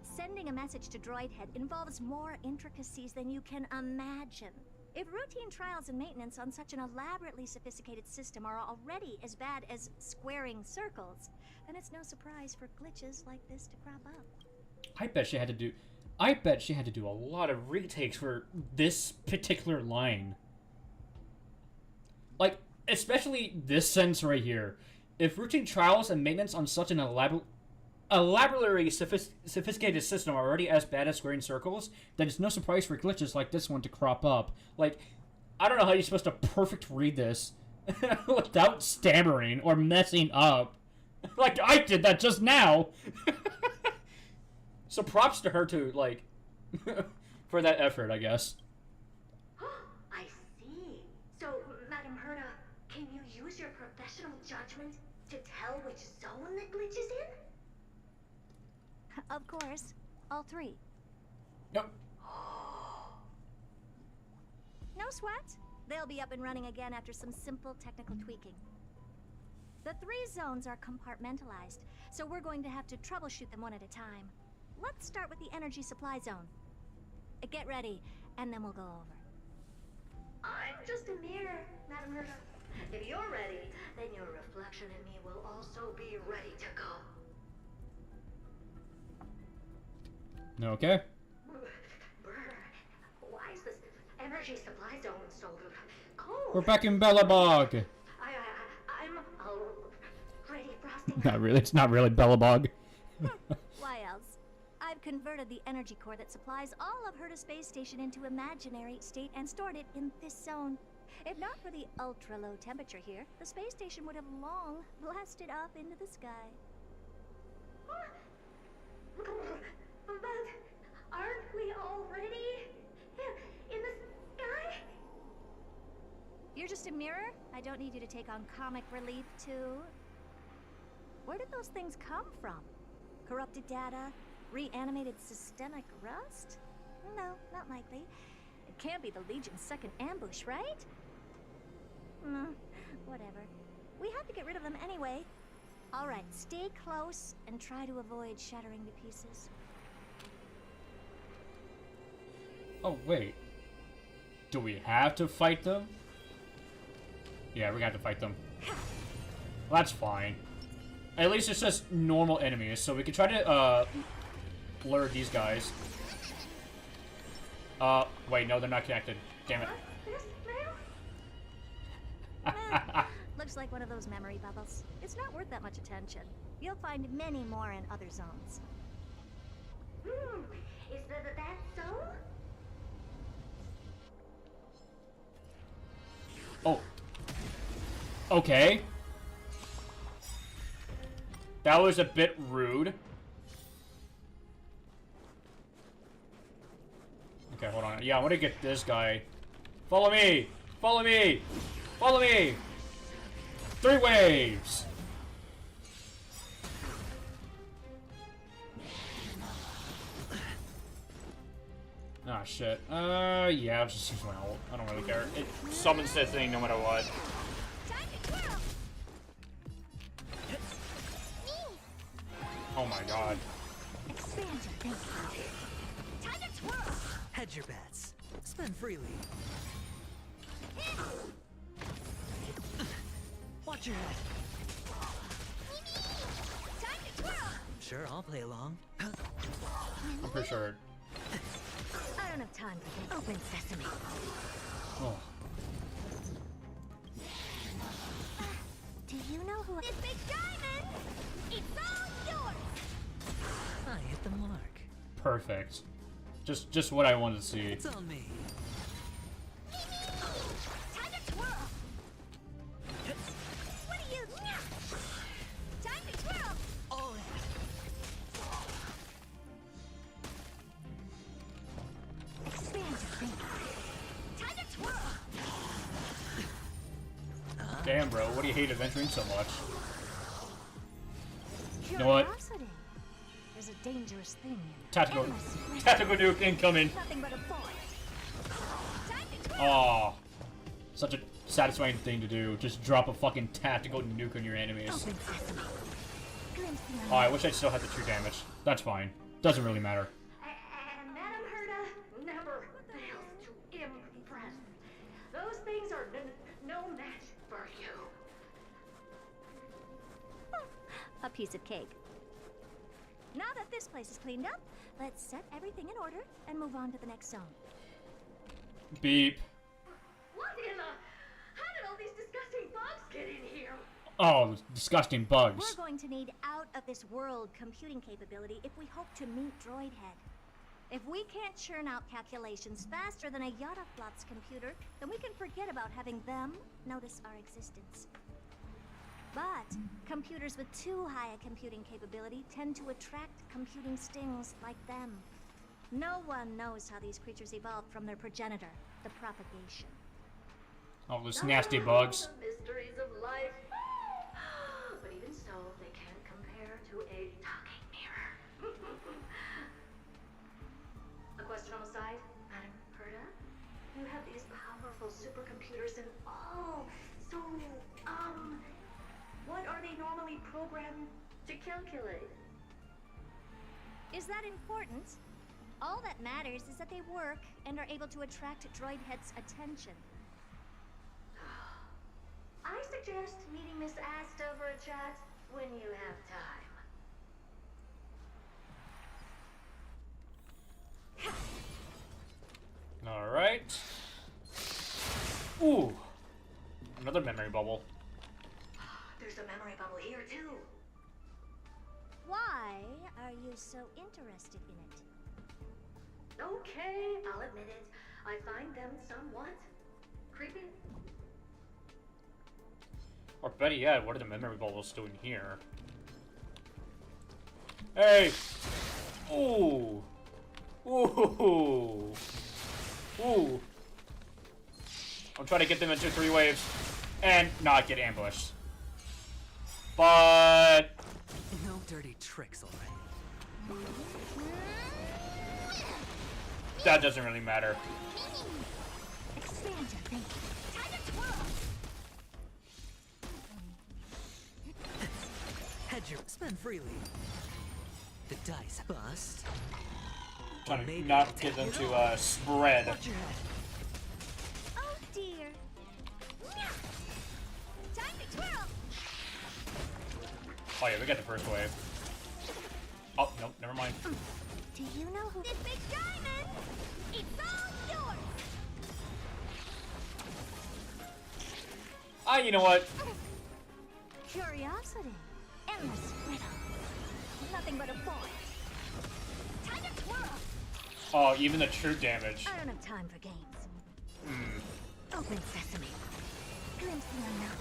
Sending a message to Droidhead involves more intricacies than you can imagine. If routine trials and maintenance on such an elaborately sophisticated system are already as bad as squaring circles, then it's no surprise for glitches like this to crop up. I bet she had to do a lot of retakes for this particular line. Like, especially this sentence right here. If routine trials and maintenance on such an elaborately sophisticated system are already as bad as squaring circles, then it's no surprise for glitches like this one to crop up. Like, I don't know how you're supposed to perfect read this without stammering or messing up. Like I did that just now. So props to her too, like, for that effort, I guess. I see. So, Madam Herta, can you use your professional judgment to tell which zone the glitch is in? Of course. All 3. Yep. No sweat. They'll be up and running again after some simple technical tweaking. The 3 zones are compartmentalized, so we're going to have to troubleshoot them one at a time. Let's start with the energy supply zone. Get ready, and then we'll go over. I'm just a mirror, Madam Herta. If you're ready, then your reflection in me will also be ready to go. Okay. Brr, why is this energy supply zone so cold? We're back in Bellabog. I'm already frosting. Not really. It's not really Bellabog. Why else? I've converted the energy core that supplies all of Herta Space Station into imaginary state and stored it in this zone. If not for the ultra-low temperature here, the space station would have long blasted off into the sky. But aren't we already in the sky? You're just a mirror? I don't need you to take on comic relief, too. Where did those things come from? Corrupted data? Reanimated systemic rust? No, not likely. It can't be the Legion's second ambush, right? Whatever. We have to get rid of them anyway. Alright, stay close and try to avoid shattering to pieces. Oh, wait. Do we have to fight them? Yeah, we have to fight them. Well, that's fine. At least it's just normal enemies, so we can try to, lure these guys. Wait, no, they're not connected. Damn it. Looks like one of those memory bubbles. It's not worth that much attention. You'll find many more in other zones. Is that so? Oh. Okay. That was a bit rude. Okay, hold on. Yeah, I want to get this guy. Follow me! Follow me! Follow me! 3 waves! Ah, shit. Yeah, I'll just use my ult. I don't really care. It summons that thing no matter what. Oh my god. Hedge your bets. Spend freely. Watch your head. Sure, I'll play along. I'm pretty sure. I don't have time for this. Open sesame. Oh. Do you know who this big diamond? It's all yours. I hit the mark. Perfect. Just what I wanted to see. It's on me. Time to twirl. What do you? Time to twirl. All in. Expand your finger. Time to twirl. Damn, bro. What do you hate adventuring so much? You know what? Curiosity. There's a dangerous thing in Tactical endless tactical nuke incoming. Nothing but a forest. Time to twirl. Aw. Such a satisfying thing to do. Just drop a fucking tactical nuke on your enemies. Open sesame. Glimpsing Oh, I wish I still had the true damage. That's fine. Doesn't really matter. And Madam Herta never fails to impress. Those things are no match for you. A piece of cake. Now that this place is cleaned up, let's set everything in order and move on to the next zone. Beep. What in the? How did all these disgusting bugs get in here? Oh, disgusting bugs. We're going to need out-of-this-world computing capability if we hope to meet Droidhead. If we can't churn out calculations faster than a Yottaflop's computer, then we can forget about having them notice our existence. But computers with too high a computing capability tend to attract computing stings like them. No one knows how these creatures evolved from their progenitor, the propagation. Oh, those nasty bugs. The mysteries of life. But even so, they can't compare to a talking mirror. A question on the side, Madam Herta? You have these powerful supercomputers and all. So, what are they normally programmed to calculate? Is that important? All that matters is that they work and are able to attract droid head's attention. I suggest meeting Miss Asta for a chat when you have time. Alright. Ooh. Another memory bubble. There's a memory bubble here too. Why are you so interested in it? Okay, I'll admit it. I find them somewhat creepy. Or better yet, what are the memory bubbles doing here? Hey! Ooh! Ooh! Ooh! I'm trying to get them into 3 waves and not get ambushed. But No dirty tricks, alright. that doesn't really matter. Expand your thinking. Time to twirl! Hedger, spend freely. The dice bust. Trying to Maybe not I'll get take them it to all. spread. Watch your head. Oh dear. Time to twirl! Oh yeah, we got the first wave. Oh, nope, never mind. Do you know who this big diamond? It's all yours! Ah, you know what? Curiosity. Endless riddle. Nothing but a point. Time to twirl! Oh, even the true damage. I don't have time for games. Hmm. Open sesame. Glimpse the unknown.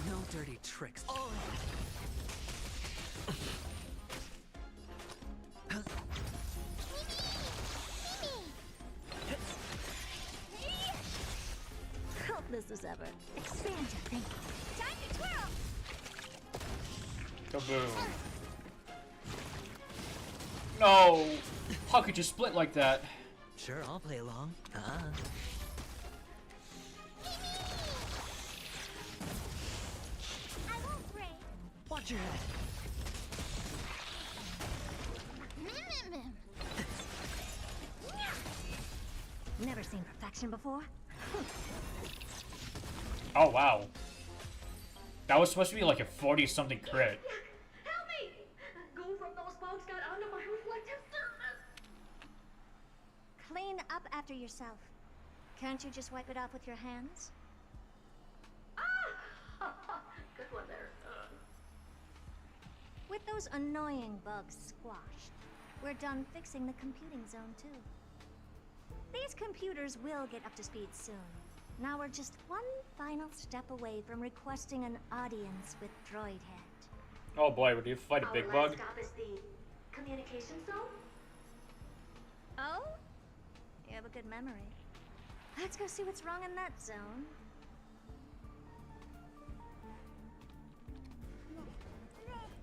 No dirty tricks. Helpless as ever. Expand your thinking. Time to twirl! Kaboom. No! How could you split like that? Sure, I'll play along. I won't break. Watch your head. Never seen perfection before? Oh, wow. That was supposed to be like a 40-something crit. Help me! Go from those bugs got onto my reflective surface. Clean up after yourself. Can't you just wipe it off with your hands? Ah! Good one there. With those annoying bugs squashed, we're done fixing the computing zone too. These computers will get up to speed soon. Now we're just one final step away from requesting an audience with Droidhead. Oh boy, would you fight a Our big last bug? stop is the communication zone. Oh? You have a good memory. Let's go see what's wrong in that zone.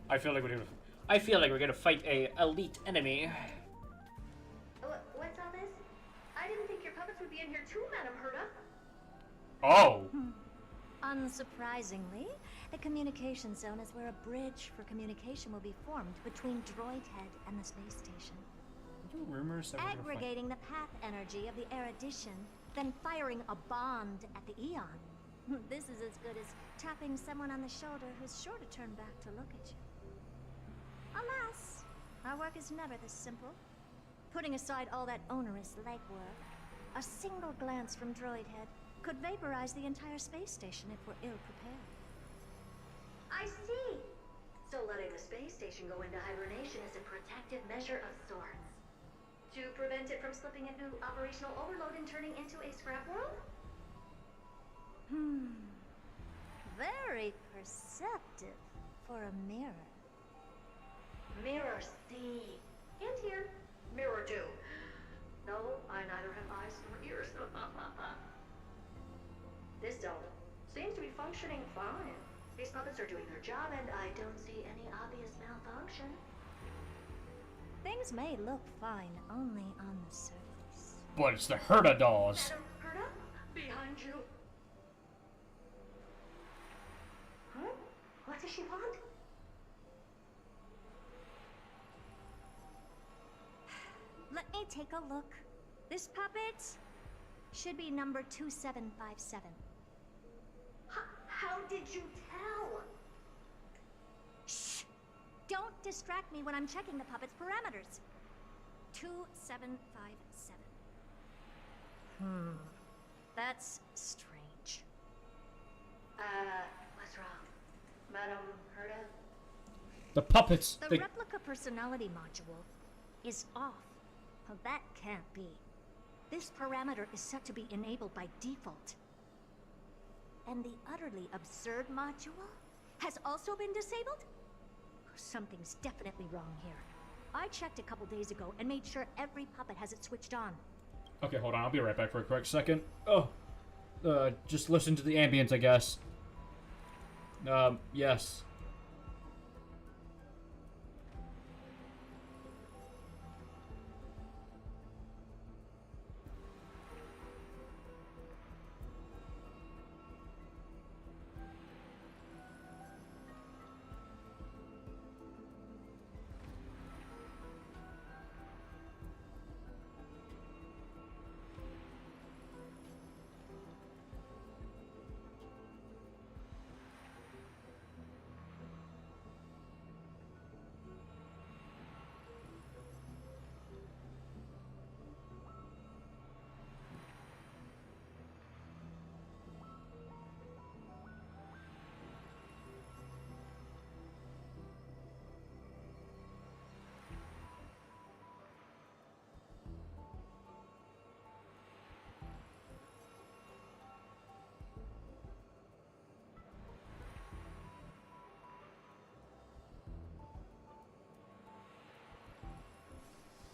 I feel like we're gonna fight a elite enemy. What's all this? I didn't think your puppets would be in here too, Madam Herta. Oh. Unsurprisingly, the communication zone is where a bridge for communication will be formed between Droidhead and the space station. Rumors that we're gonna fight. Aggregating the path energy of the erudition, then firing a bond at the Eon. This is as good as tapping someone on the shoulder who's sure to turn back to look at you. Alas, our work is never this simple. Putting aside all that onerous legwork, a single glance from Droidhead could vaporize the entire space station if we're ill-prepared. I see. So letting the space station go into hibernation is a protective measure of sorts. To prevent it from slipping into operational overload and turning into a scrap world? Very perceptive for a mirror. Mirror see. And here. Mirror do. No, I neither have eyes nor ears. This zone seems to be functioning fine. These puppets are doing their job and I don't see any obvious malfunction. Things may look fine only on the surface. But it's the Herda dolls. Madam Herda, behind you. Huh? What does she want? Let me take a look. This puppet should be number 2757. How did you tell? Shh! Don't distract me when I'm checking the puppet's parameters. 2757. That's strange. What's wrong? Madam Herda? The puppets. The replica personality module is off. Well, that can't be. This parameter is set to be enabled by default. And the utterly absurd module has also been disabled? Something's definitely wrong here. I checked a couple days ago and made sure every puppet has it switched on. Okay, hold on. I'll be right back for a quick second. Oh. Just listen to the ambience, I guess. Yes.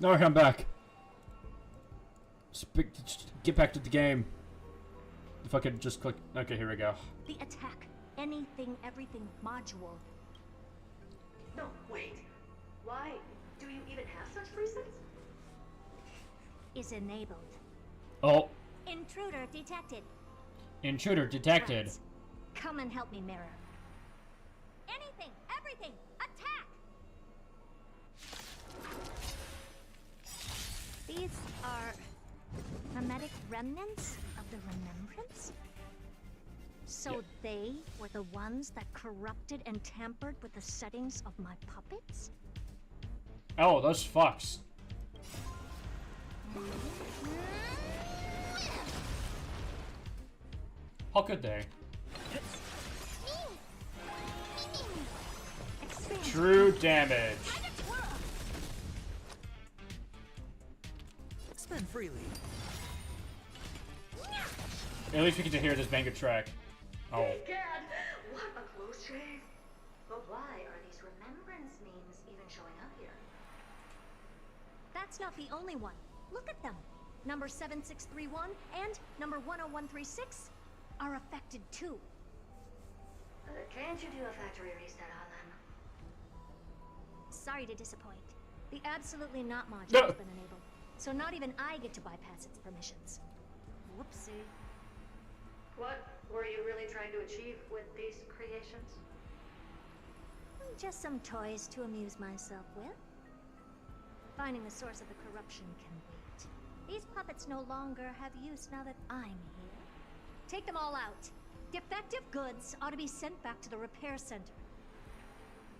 Alright, I'm back. Get back to the game. If I could just click. Okay, here we go. The attack, anything, everything module No, wait. Why? Do you even have such presets? is enabled. Oh. Intruder detected. Intruder detected. Friends, come and help me, Mirror. Anything, everything, attack! These are mimetic remnants of the Remembrance? So they were the ones that corrupted and tampered with the settings of my puppets? Oh, those fucks. How could they? True damage. Spend freely. At least we get to hear this banger track. Oh. Gad, what a close shave. But why are these remembrance memes even showing up here? That's not the only one. Look at them. Number 7631 and number 10136 are affected too. Can't you do a factory reset on them? Sorry to disappoint. The absolutely not module has been enabled, so not even I get to bypass its permissions. Whoopsie. What were you really trying to achieve with these creations? Just some toys to amuse myself with. Finding the source of the corruption can wait. These puppets no longer have use now that I'm here. Take them all out. Defective goods ought to be sent back to the repair center.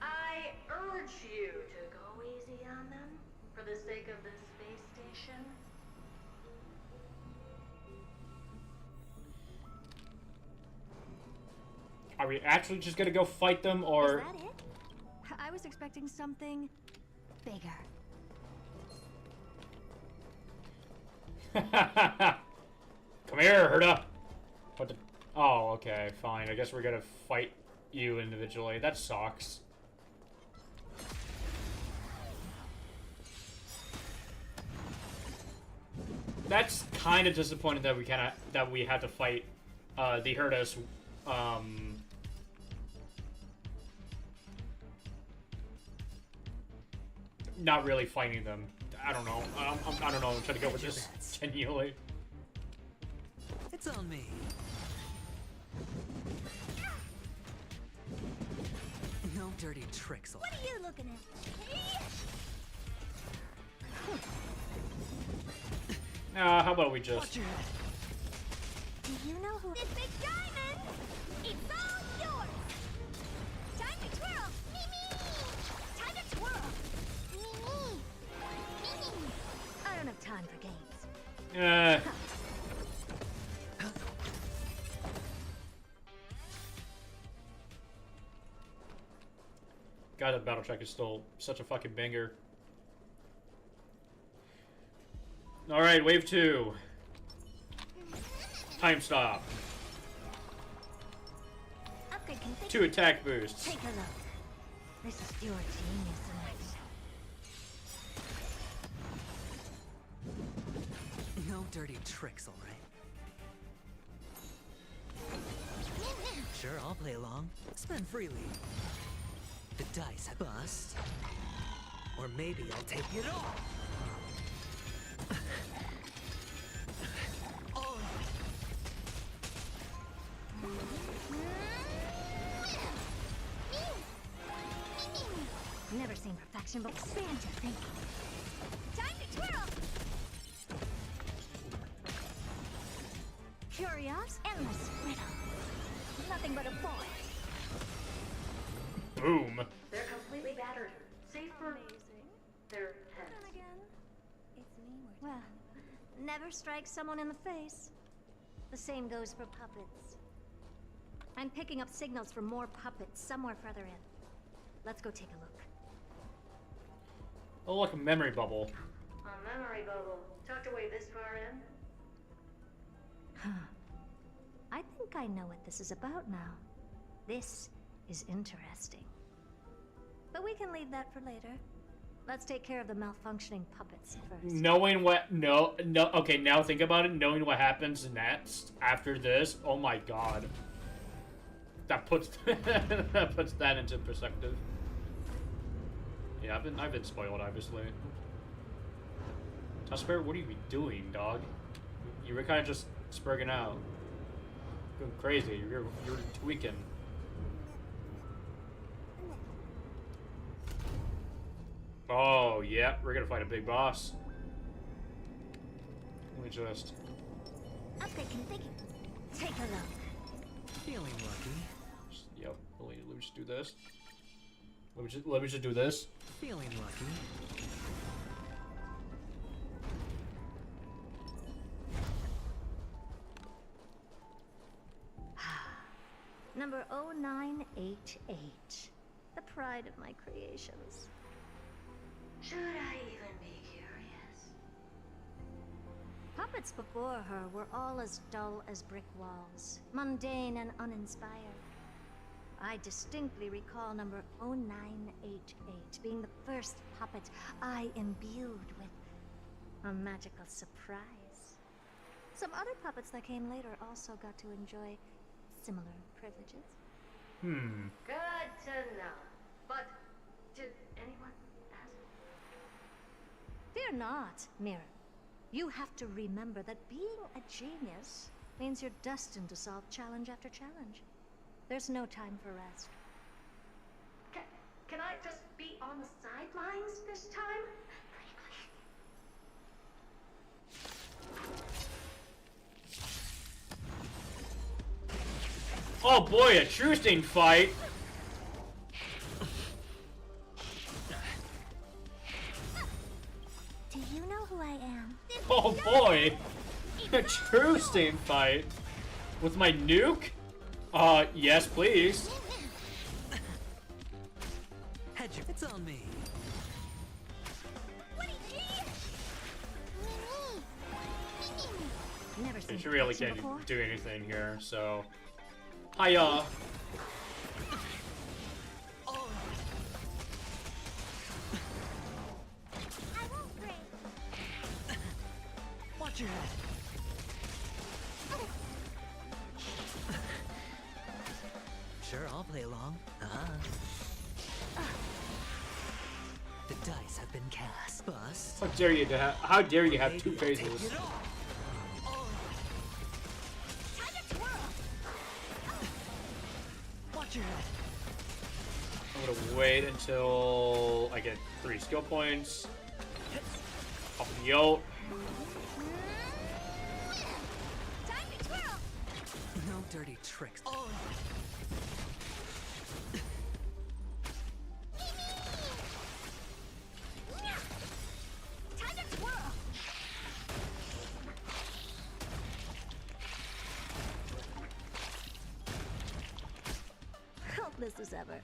I urge you to go easy on them for the sake of the space station. Are we actually just gonna go fight them, or? Is that it? I was expecting something bigger. Come here, Herda. What the? Oh, okay, fine. I guess we're gonna fight you individually. That sucks. That's kind of disappointing that we had to fight the Herdas. not really fighting them. I don't know. I don't know. I'm trying to go with this genuinely. It's on me. No dirty tricks. What are you looking at? How about we just... Do you know who this big diamond? It's all yours. Time to twirl. Me. Time to twirl. Me. I don't have time for games. God, that battle track is still such a fucking banger. Alright, wave 2. Time stop. 2 attack boosts. Take a look. This is your genius in action. No dirty tricks, all right? Sure, I'll play along. Spend freely. The dice bust. Or maybe I'll take it all. Oh. Never seen perfection, but expand your thinking. Time to twirl! Curious, endless riddle. Nothing but a boy. Boom. They're completely battered. Safe for their heads. Well, never strike someone in the face. The same goes for puppets. I'm picking up signals from more puppets somewhere further in. Let's go take a look. Oh, like a memory bubble. A memory bubble. Tucked away this far in? Huh. I think I know what this is about now. This is interesting. But we can leave that for later. Let's take care of the malfunctioning puppets first. Knowing what... No, okay, now think about it. Knowing what happens next after this. Oh my god. That puts... that puts that into perspective. Yeah, I've been spoiled, obviously. Tusper, what are you doing, dog? You were kind of just spurging out. Going crazy. You're tweaking. Oh, yeah, we're gonna fight a big boss. Let me just... Upgrade configured. Take a look. Feeling lucky. Yep, let me just do this. Let me just do this. Feeling lucky. Number 0988. The pride of my creations. Should I even be curious? Puppets before her were all as dull as brick walls, mundane and uninspired. I distinctly recall number 0988 being the first puppet I imbued with a magical surprise. Some other puppets that came later also got to enjoy similar privileges. Good to know. But did anyone ask? Fear not, Mirror. You have to remember that being a genius means you're destined to solve challenge after challenge. There's no time for rest. Can I just be on the sidelines this time? Oh boy, a true-stain fight! Do you know who I am? Oh boy! A true-stain fight! With my nuke? Yes please. Hedger, it's on me. Never seen She really perfection can't before. do anything here, so... Hiya! I won't break. Watch your head. Sure, I'll play along. The dice have been cast. Bust. How dare you have two phases? Watch your head. I'm gonna wait until I get 3 skill points. Off the ult. No dirty tricks. Helpless as ever.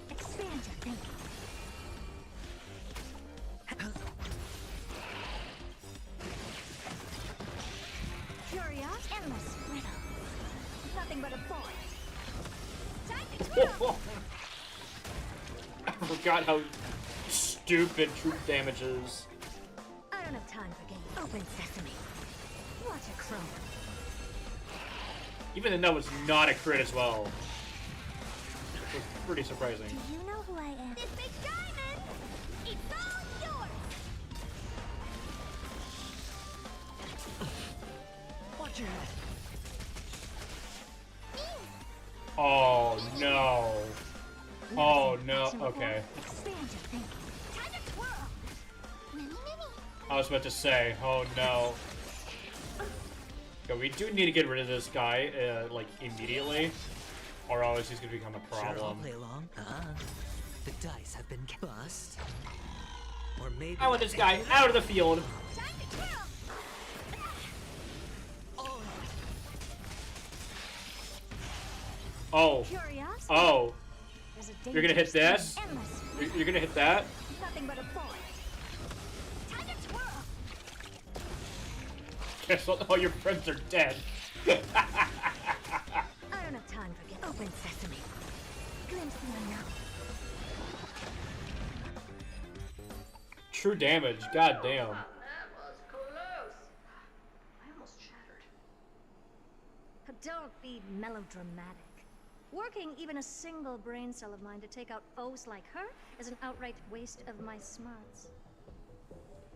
Expand your thinking. Curious, endless riddle. Nothing but a void. Time to twirl. I forgot how stupid truth damage is. I don't have time for games. Open sesame. Watch it crumble. Even though that was not a crit as well. It was pretty surprising. Do you know who I am? This big diamond! It's all yours! Watch your head. Oh no. Oh no. Okay. Expand your thinking. Time to twirl. I was about to say, oh no. Okay, we do need to get rid of this guy, like, immediately. Or else he's gonna become a problem. Sure, I'll play along. The dice have been bust. Or maybe I want this guy out of the field. Time to twirl. Oh. Curiosity. Oh. There's a You're gonna hit this? endless. You're gonna hit that? Nothing but a void. Time to twirl. Guess what? All your friends are dead. I don't have time for get open sesame. Glimpse the unknown. True damage. God damn. That was close. I almost shattered. Don't be melodramatic. Working even a single brain cell of mine to take out foes like her is an outright waste of my smarts.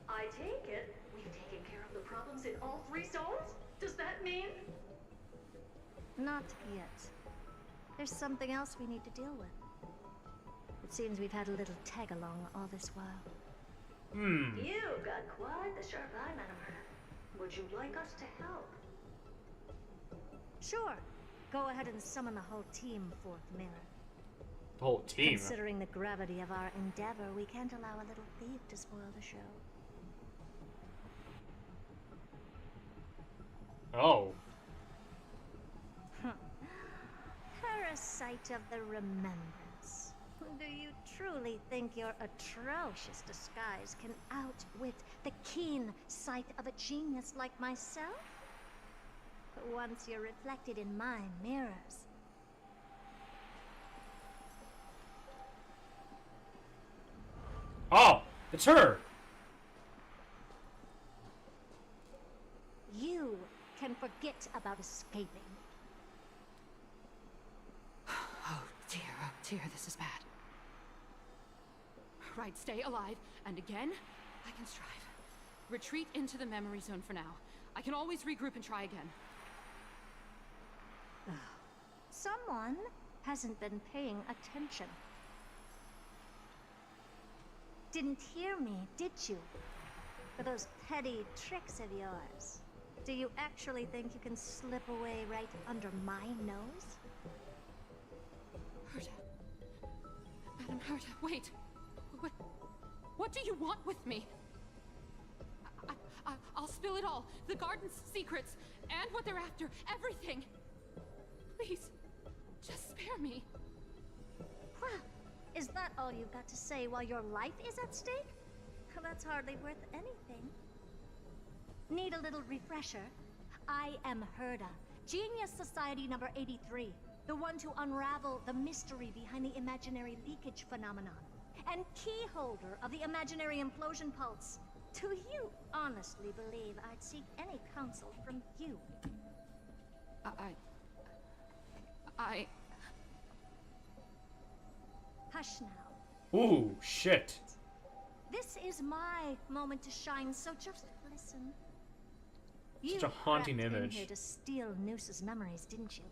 I take it we've taken care of the problems in all 3 zones? Does that mean? Not yet. There's something else we need to deal with. It seems we've had a little tag-along all this while. You've got quite the sharp eye, Madam Herta. Would you like us to help? Sure. Go ahead and summon the whole team, Fourth Mirror. The whole team? Considering the gravity of our endeavor, we can't allow a little thief to spoil the show. Oh. Parasite of the Remembrance. Do you truly think your atrocious disguise can outwit the keen sight of a genius like myself? But once you're reflected in my mirrors... Oh! It's her! You can forget about escaping. Oh dear, this is bad. Right, stay alive, and again, I can strive. Retreat into the memory zone for now. I can always regroup and try again. Someone hasn't been paying attention. Didn't hear me, did you? For those petty tricks of yours. Do you actually think you can slip away right under my nose? Herta. Madam Herta, wait. What do you want with me? I'll spill it all. The garden's secrets, and what they're after. Everything. Please, just spare me. Well, is that all you've got to say while your life is at stake? That's hardly worth anything. Need a little refresher? I am Herta, Genius Society number 83, the one to unravel the mystery behind the imaginary leakage phenomenon, and key holder of the imaginary implosion pulse. Do you honestly believe I'd seek any counsel from you? Hush now. Ooh, shit. This is my moment to shine, so just listen. Such a haunting crept in image. here to steal Noose's memories, didn't you?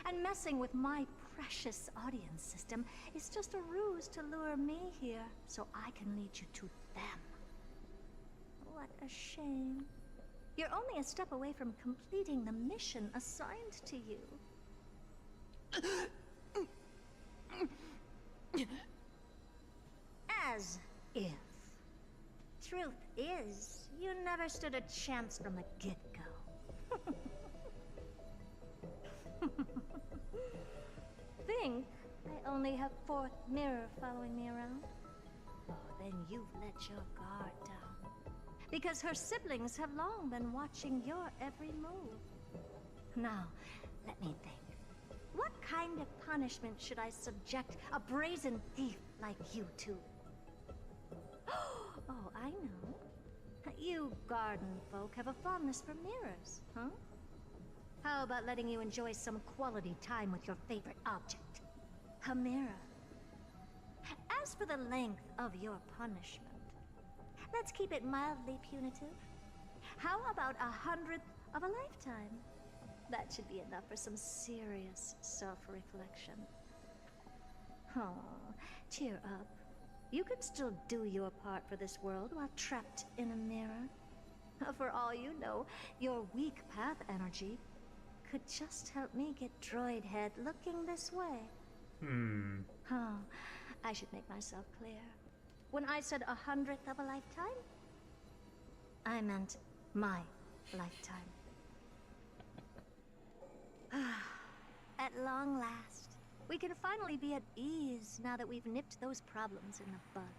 And messing with my precious audience system is just a ruse to lure me here so I can lead you to them. What a shame. You're only a step away from completing the mission assigned to you. As if. Truth is, you never stood a chance from the get-go. Think I only have fourth mirror following me around? Oh, then you've let your guard down. Because her siblings have long been watching your every move. Now, let me think. What kind of punishment should I subject a brazen thief like you to? Oh, I know. You garden folk have a fondness for mirrors, huh? How about letting you enjoy some quality time with your favorite object? A mirror. As for the length of your punishment, let's keep it mildly punitive. How about 100th of a lifetime? That should be enough for some serious self-reflection. Oh, cheer up. You can still do your part for this world while trapped in a mirror. For all you know, your weak path energy could just help me get Droid Head looking this way. Oh, I should make myself clear. When I said 100th of a lifetime, I meant my lifetime. At long last, we can finally be at ease now that we've nipped those problems in the bud.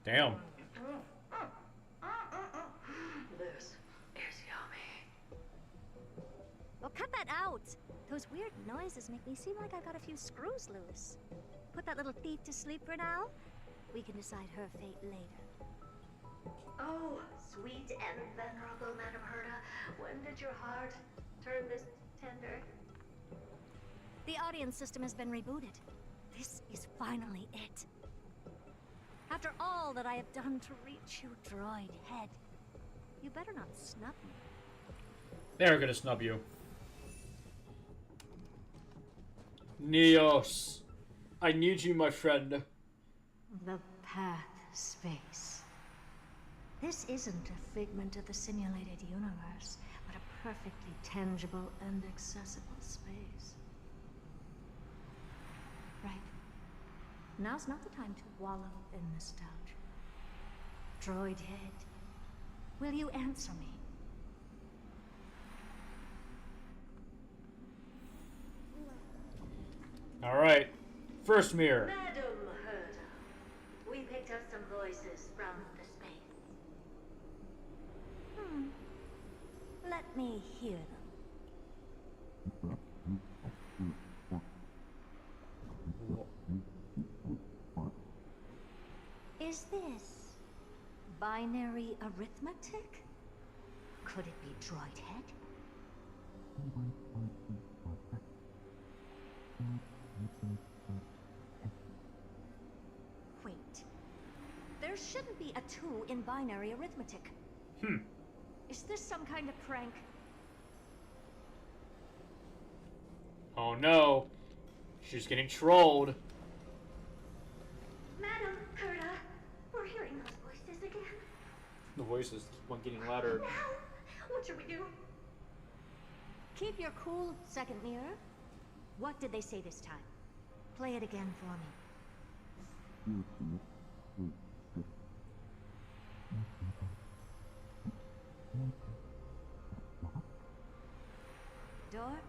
Damn. This is yummy. Oh, cut that out! Those weird noises make me seem like I got a few screws loose. Put that little thief to sleep for now. We can decide her fate later. Oh, sweet and venerable Madam Herta, when did your heart turn this tender? The audience system has been rebooted. This is finally it. After all that I have done to reach you, Droid Head, you better not snub me. They're gonna snub you. Neos. I need you, my friend. The path space. This isn't a figment of the simulated universe, but a perfectly tangible and accessible space. Right. Now's not the time to wallow in nostalgia. Droid Head, will you answer me? Alright. First mirror. Madam Herta, we picked up some voices from the space. Let me hear them. Is this binary arithmetic? Could it be Droid Head? Wait. There shouldn't be a 2 in binary arithmetic. Is this some kind of prank? Oh no. She's getting trolled. Madam Herta, we're hearing those voices again. The voices keep on getting louder. Now, what should we do? Keep your cool, second mirror. What did they say this time? Play it again for me. Door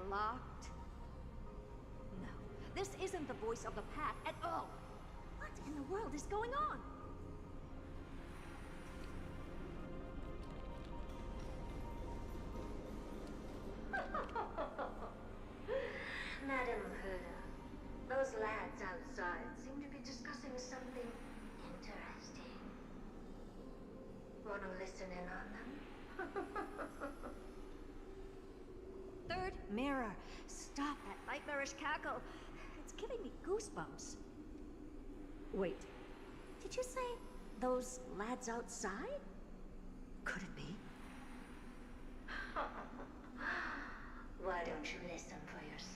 locked. No, this isn't the voice of the path at all. What in the world is going on? Madam Herta, those lads outside seem to be discussing something interesting. Want to listen in on them? Third mirror. Stop that nightmarish cackle. It's giving me goosebumps. Wait, Did you say those lads outside? Could it be? Why don't you listen for yourself?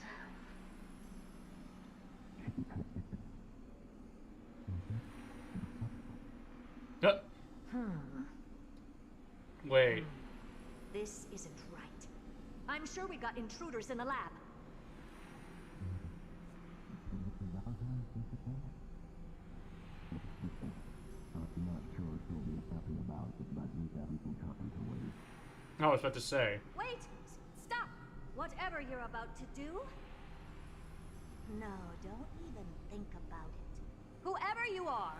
Wait. This isn't right. I'm sure we got intruders in the lab. I was about to say. Wait! Stop! Whatever you're about to do... No, don't even think about it. Whoever you are,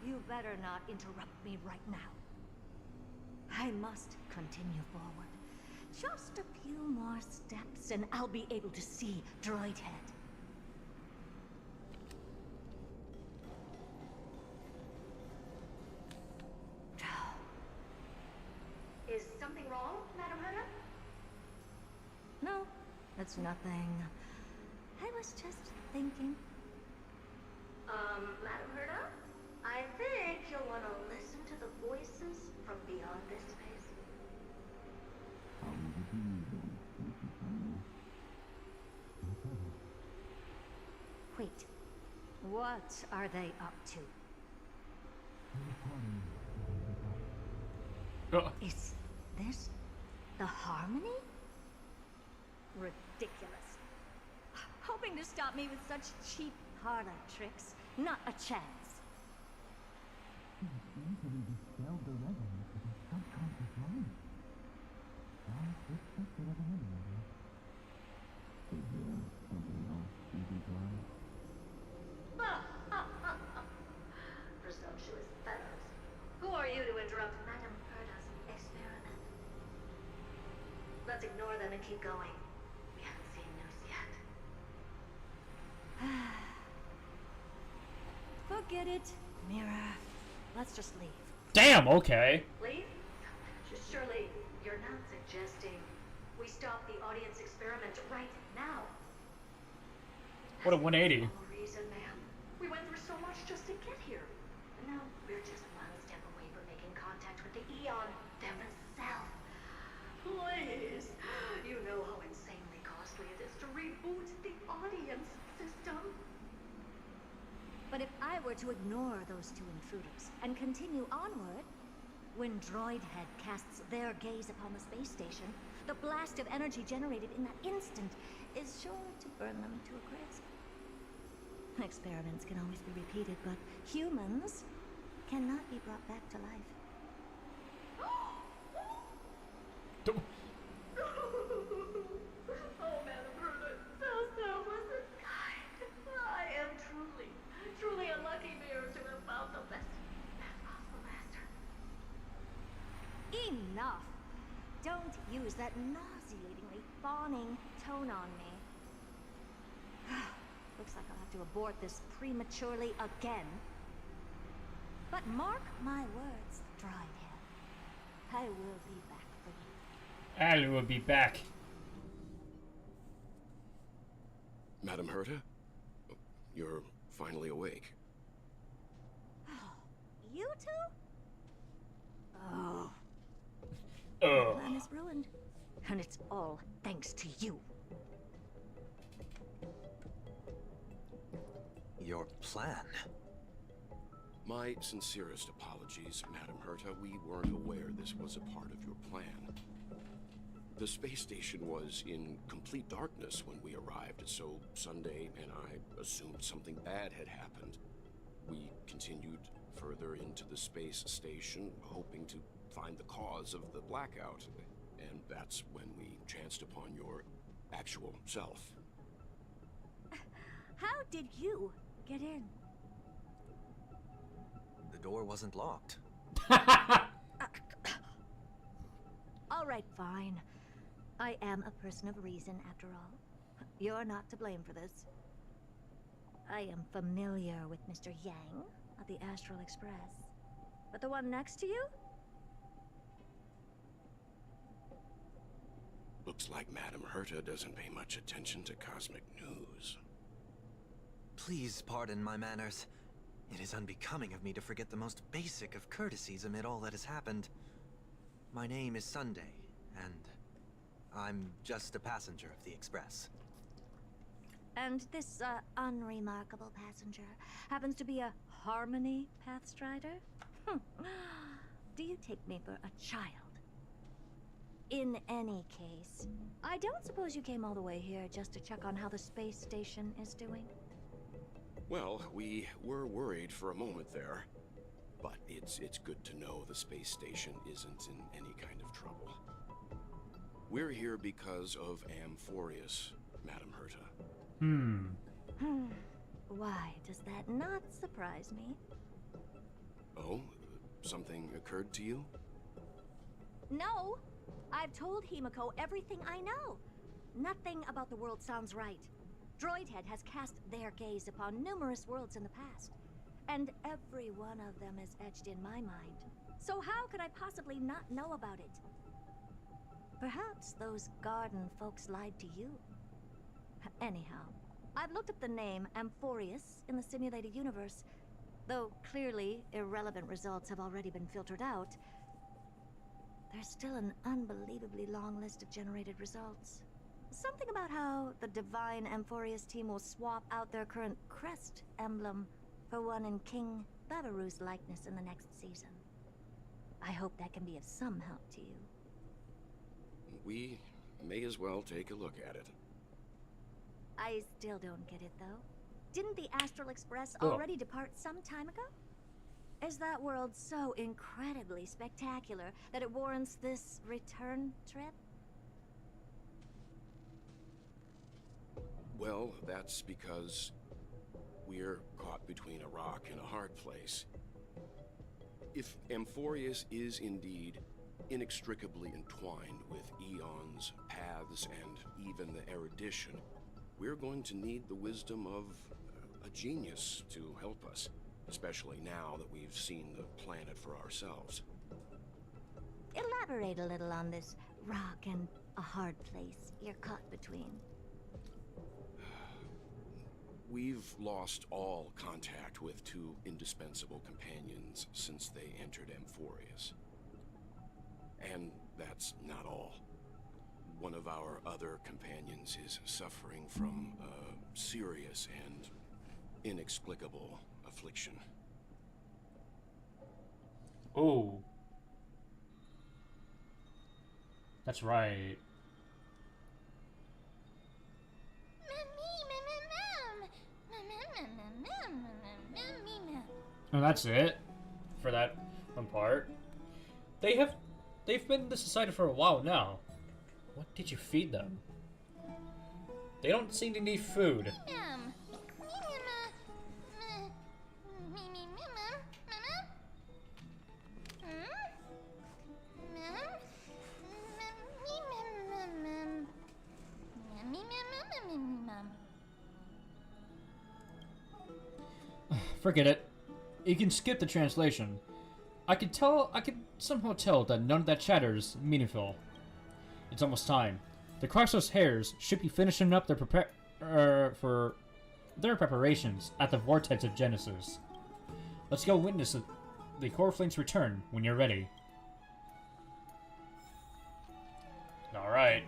you better not interrupt me right now. I must continue forward. Just a few more steps and I'll be able to see Droid Head. Is something wrong, Madam Herta? No, it's nothing. I was just thinking. Madam Herta? I think you'll want to listen to the voices from beyond this space. Wait, what are they up to? Is this the Harmony? Ridiculous. Hoping to stop me with such cheap parlor tricks. Not a chance. Presumptuous fellows. Who are you to interrupt Madam Herta's experiment? Let's ignore them and keep going. We haven't seen news yet. Forget it, Mira. Let's just leave. Damn, okay. Leave? Surely you're not suggesting we stop the audience experiment right now? What a 180. No reason, ma'am. We went through so much just to get here. And now we're just one step away from making contact with the Eon themselves. Please. You know how insanely costly it is to reboot the audience system. But if I were to ignore those two intruders and continue onward, when Droid Head casts their gaze upon the space station, the blast of energy generated in that instant is sure to burn them to a crisp. Experiments can always be repeated, but humans cannot be brought back to life. Oh, Madam Herta, so wasn't kind. I am truly unlucky Mirror to have found the best possible master. Enough! Don't use that nauseatingly fawning tone on me. Looks like I'll have to abort this prematurely again. But mark my words, Droid Head. I will be back for you. I will be back. Madam Herta? You're finally awake. You two? Oh. Oh. My plan is ruined. And it's all thanks to you. Your plan? My sincerest apologies, Madam Herta. We weren't aware this was a part of your plan. The space station was in complete darkness when we arrived, so Sunday and I assumed something bad had happened. We continued further into the space station, hoping to find the cause of the blackout. And that's when we chanced upon your actual self. How did you get in? The door wasn't locked. All right, fine. I am a person of reason, after all. You're not to blame for this. I am familiar with Mr. Yang of the Astral Express. But the one next to you? Looks like Madam Herta doesn't pay much attention to cosmic news. Please pardon my manners. It is unbecoming of me to forget the most basic of courtesies amid all that has happened. My name is Sunday, and I'm just a passenger of the Express. And this, unremarkable passenger happens to be a Harmony Pathstrider? Do you take me for a child? In any case, I don't suppose you came all the way here just to check on how the space station is doing? Well, we were worried for a moment there. But it's good to know the space station isn't in any kind of trouble. We're here because of Ampherous, Madam Herta. Why does that not surprise me? Oh? Something occurred to you? No! I've told Himiko everything I know. Nothing about the world sounds right. Droidhead has cast their gaze upon numerous worlds in the past, and every one of them is etched in my mind. So how could I possibly not know about it? Perhaps those garden folks lied to you. Anyhow, I've looked up the name Ampherous in the simulated universe. Though clearly irrelevant results have already been filtered out, there's still an unbelievably long list of generated results. Something about how the divine Ampherous team will swap out their current crest emblem for one in King Babaru's likeness in the next season. I hope that can be of some help to you. We may as well take a look at it. I still don't get it, though. Didn't the Astral Express already depart some time ago? Is that world so incredibly spectacular that it warrants this return trip? Well, that's because we're caught between a rock and a hard place. If Ampherous is indeed inextricably entwined with eons, paths, and even the erudition, we're going to need the wisdom of a genius to help us, especially now that we've seen the planet for ourselves. Elaborate a little on this rock and a hard place you're caught between. We've lost all contact with two indispensable companions since they entered Ampherous. And that's not all. One of our other companions is suffering from a serious and inexplicable affliction. Oh. That's right. And that's it for that one part. They've been in the society for a while now. What did you feed them? They don't seem to need food. Forget it. You can skip the translation. I could somehow tell that none of that chatter is meaningful. It's almost time. The Cryxos hares should be finishing up their for their preparations at the Vortex of Genesis. Let's go witness the Core Flame's return when you're ready. Alright.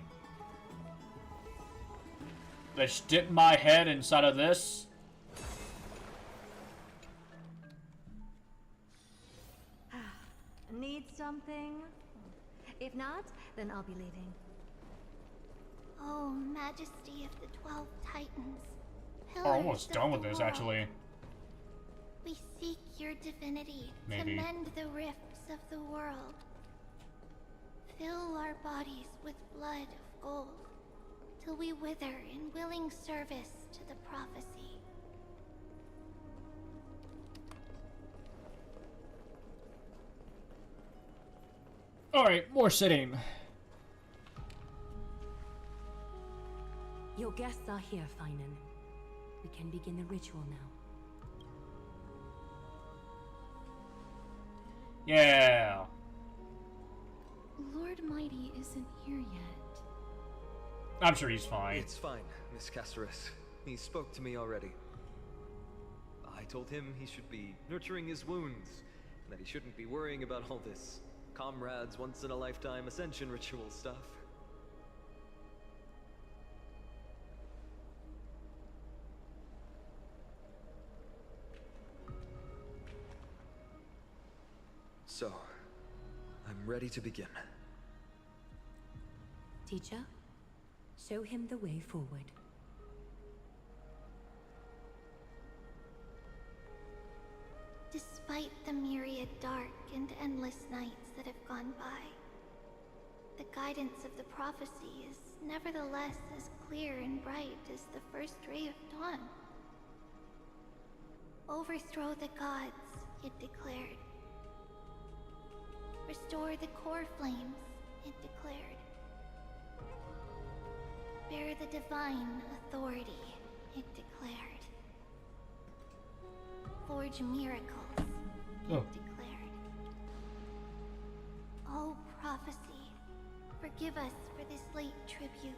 Let's dip my head inside of this. Need something? If not, then I'll be leaving. Oh, Majesty of the 12 Titans. We're almost done with this, actually. We seek your divinity Maybe. to mend the rifts of the world. Fill our bodies with blood of gold, till we wither in willing service to the prophecy. Alright, more sitting. Your guests are here, Finan. We can begin the ritual now. Yeah. Lord Mighty isn't here yet. I'm sure he's fine. It's fine, Miss Caceres. He spoke to me already. I told him he should be nurturing his wounds, and that he shouldn't be worrying about all this comrades once-in-a-lifetime ascension ritual stuff. So, I'm ready to begin. Teacher, show him the way forward. Despite the myriad dark and endless nights that have gone by, the guidance of the prophecy is nevertheless as clear and bright as the first ray of dawn. Overthrow the gods, it declared. Restore the core flames, it declared. Bear the divine authority, it declared. Forge miracles, it declared. Oh, prophecy, forgive us for this late tribute.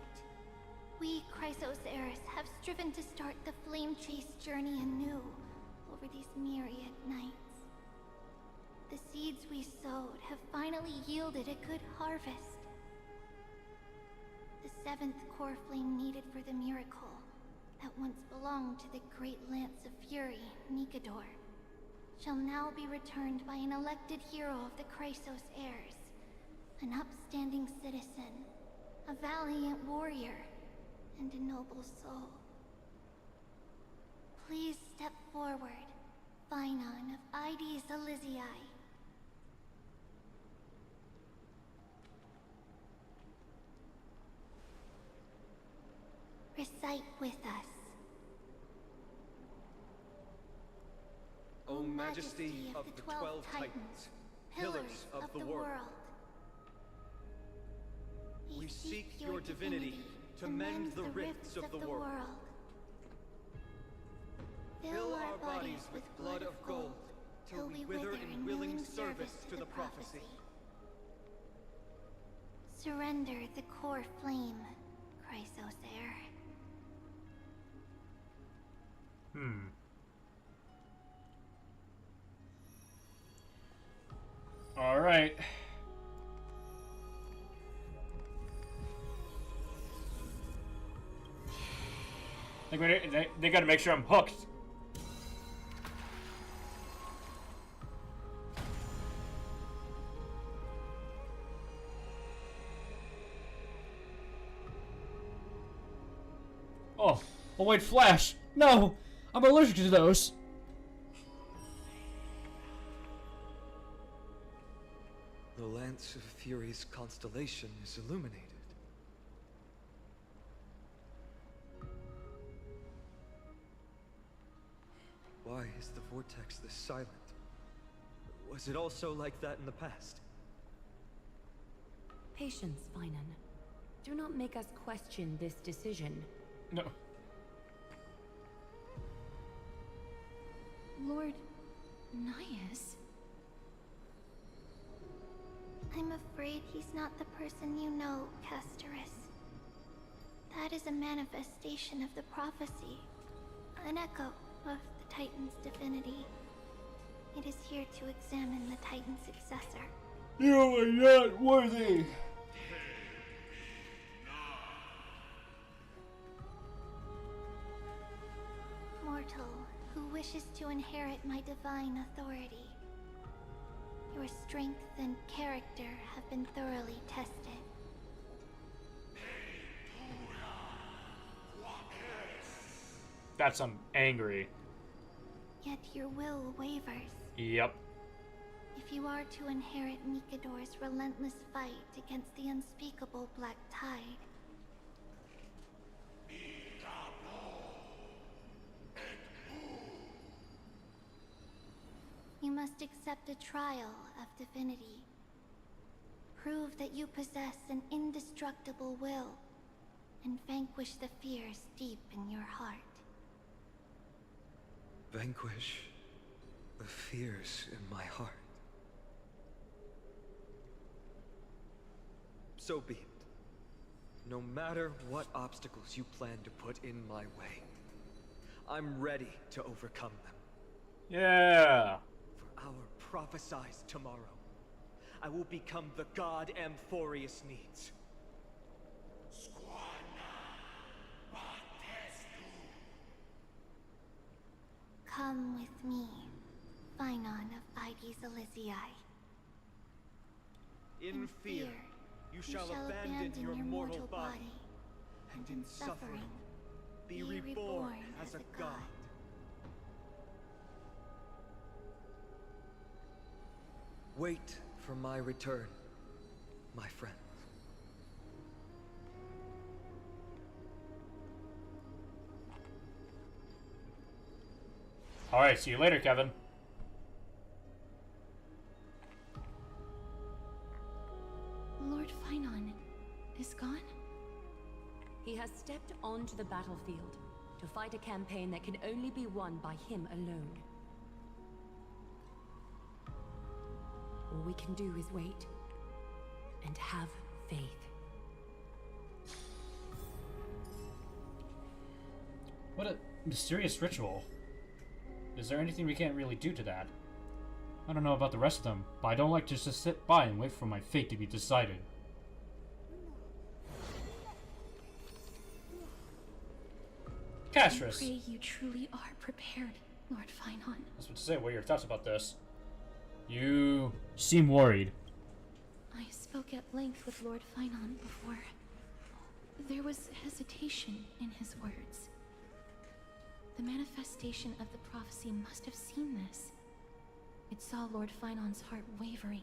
We, Chrysos Eris, have striven to start the flame chase journey anew over these myriad nights. The seeds we sowed have finally yielded a good harvest. The seventh core flame needed for the miracle that once belonged to the great Lance of Fury, Nikador, shall now be returned by an elected hero of the Chrysos heirs, an upstanding citizen, a valiant warrior, and a noble soul. Please step forward, Phainon of Ides Elysiae. Recite with us. O Majesty of the 12 Titans, pillars of the world, we seek your divinity to mend the rifts of the world. Fill our bodies with blood of gold, till we wither in willing service to the prophecy. Surrender the core flame, Chrysos heir. All right. They gotta make sure I'm hooked. Oh wait, Flash! No! I'm allergic to those! The Lance of Fury's constellation is illuminated. Why is the vortex this silent? Was it also like that in the past? Patience, Phainon. Do not make us question this decision. No. Lord Naius? I'm afraid he's not the person you know, Castorus. That is a manifestation of the prophecy, an echo of the Titan's divinity. It is here to examine the Titan's successor. You are not worthy! Mortal who wishes to inherit my divine authority. Your strength and character have been thoroughly tested. That's angry. Yet your will wavers. Yep. If you are to inherit Nikador's relentless fight against the unspeakable Black Tide, you must accept a trial of divinity. Prove that you possess an indestructible will, and vanquish the fears deep in your heart. Vanquish the fears in my heart. So be it. No matter what obstacles you plan to put in my way, I'm ready to overcome them. Yeah. For our prophesied tomorrow, I will become the god Ampherous needs. Come with me, Phynon of Ides Elysiae. In fear, you shall abandon your mortal body, and in suffering, be reborn as a god. Wait for my return, my friends. Alright, see you later, Kevin. Lord Phynon is gone? He has stepped onto the battlefield to fight a campaign that can only be won by him alone. All we can do is wait and have faith. What a mysterious ritual. Is there anything we can't really do to that? I don't know about the rest of them, but I don't like to just sit by and wait for my fate to be decided. Castris. I pray you truly are prepared, Lord Phynon. I was about to say, what are your thoughts about this? You seem worried. I spoke at length with Lord Phynon before. There was hesitation in his words. The manifestation of the prophecy must have seen this. It saw Lord Phynon's heart wavering.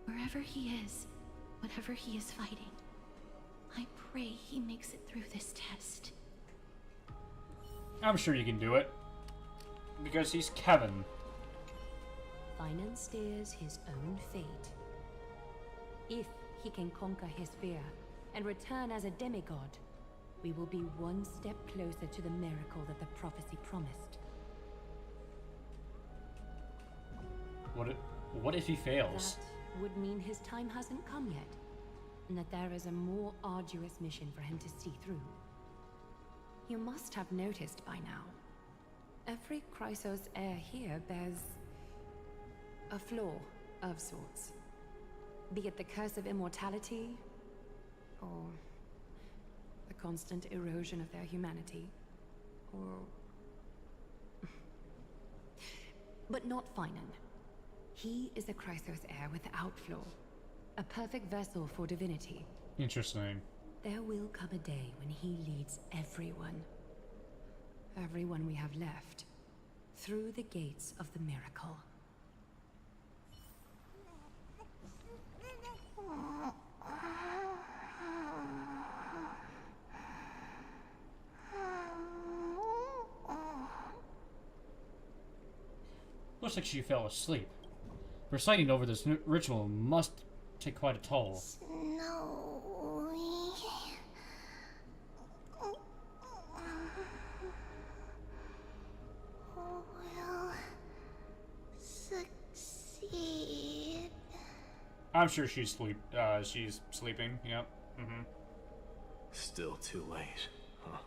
Wherever he is, whatever he is fighting, I pray he makes it through this test. I'm sure you can do it. Because he's Kevin. Phynon steers his own fate. If he can conquer his fear and return as a demigod, we will be one step closer to the miracle that the prophecy promised. What if he fails? That would mean his time hasn't come yet, and that there is a more arduous mission for him to see through. You must have noticed by now. Every Chrysos heir here bears a flaw of sorts. Be it the curse of immortality, or the constant erosion of their humanity, or... But not Phynon. He is a Chrysos heir without flaw. A perfect vessel for divinity. Interesting. There will come a day when he leads everyone we have left, through the gates of the miracle. Looks like she fell asleep. Presiding over this ritual must take quite a toll. Succeed. I'm sure she's sleeping. Yep. Still too late, huh?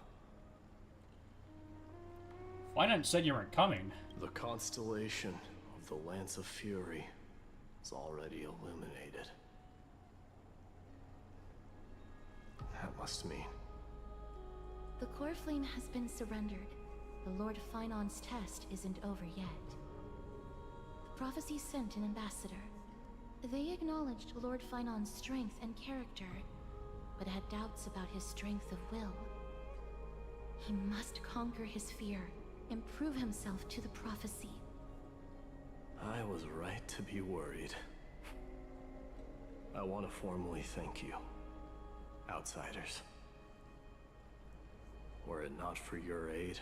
Phynon said you weren't coming. The constellation of the Lance of Fury is already illuminated. That must mean... The core flame has been surrendered. The Lord Phynon's test isn't over yet. The prophecy sent an ambassador. They acknowledged Lord Phynon's strength and character, but had doubts about his strength of will. He must conquer his fear and prove himself to the prophecy. I was right to be worried. I want to formally thank you, outsiders. Were it not for your aid,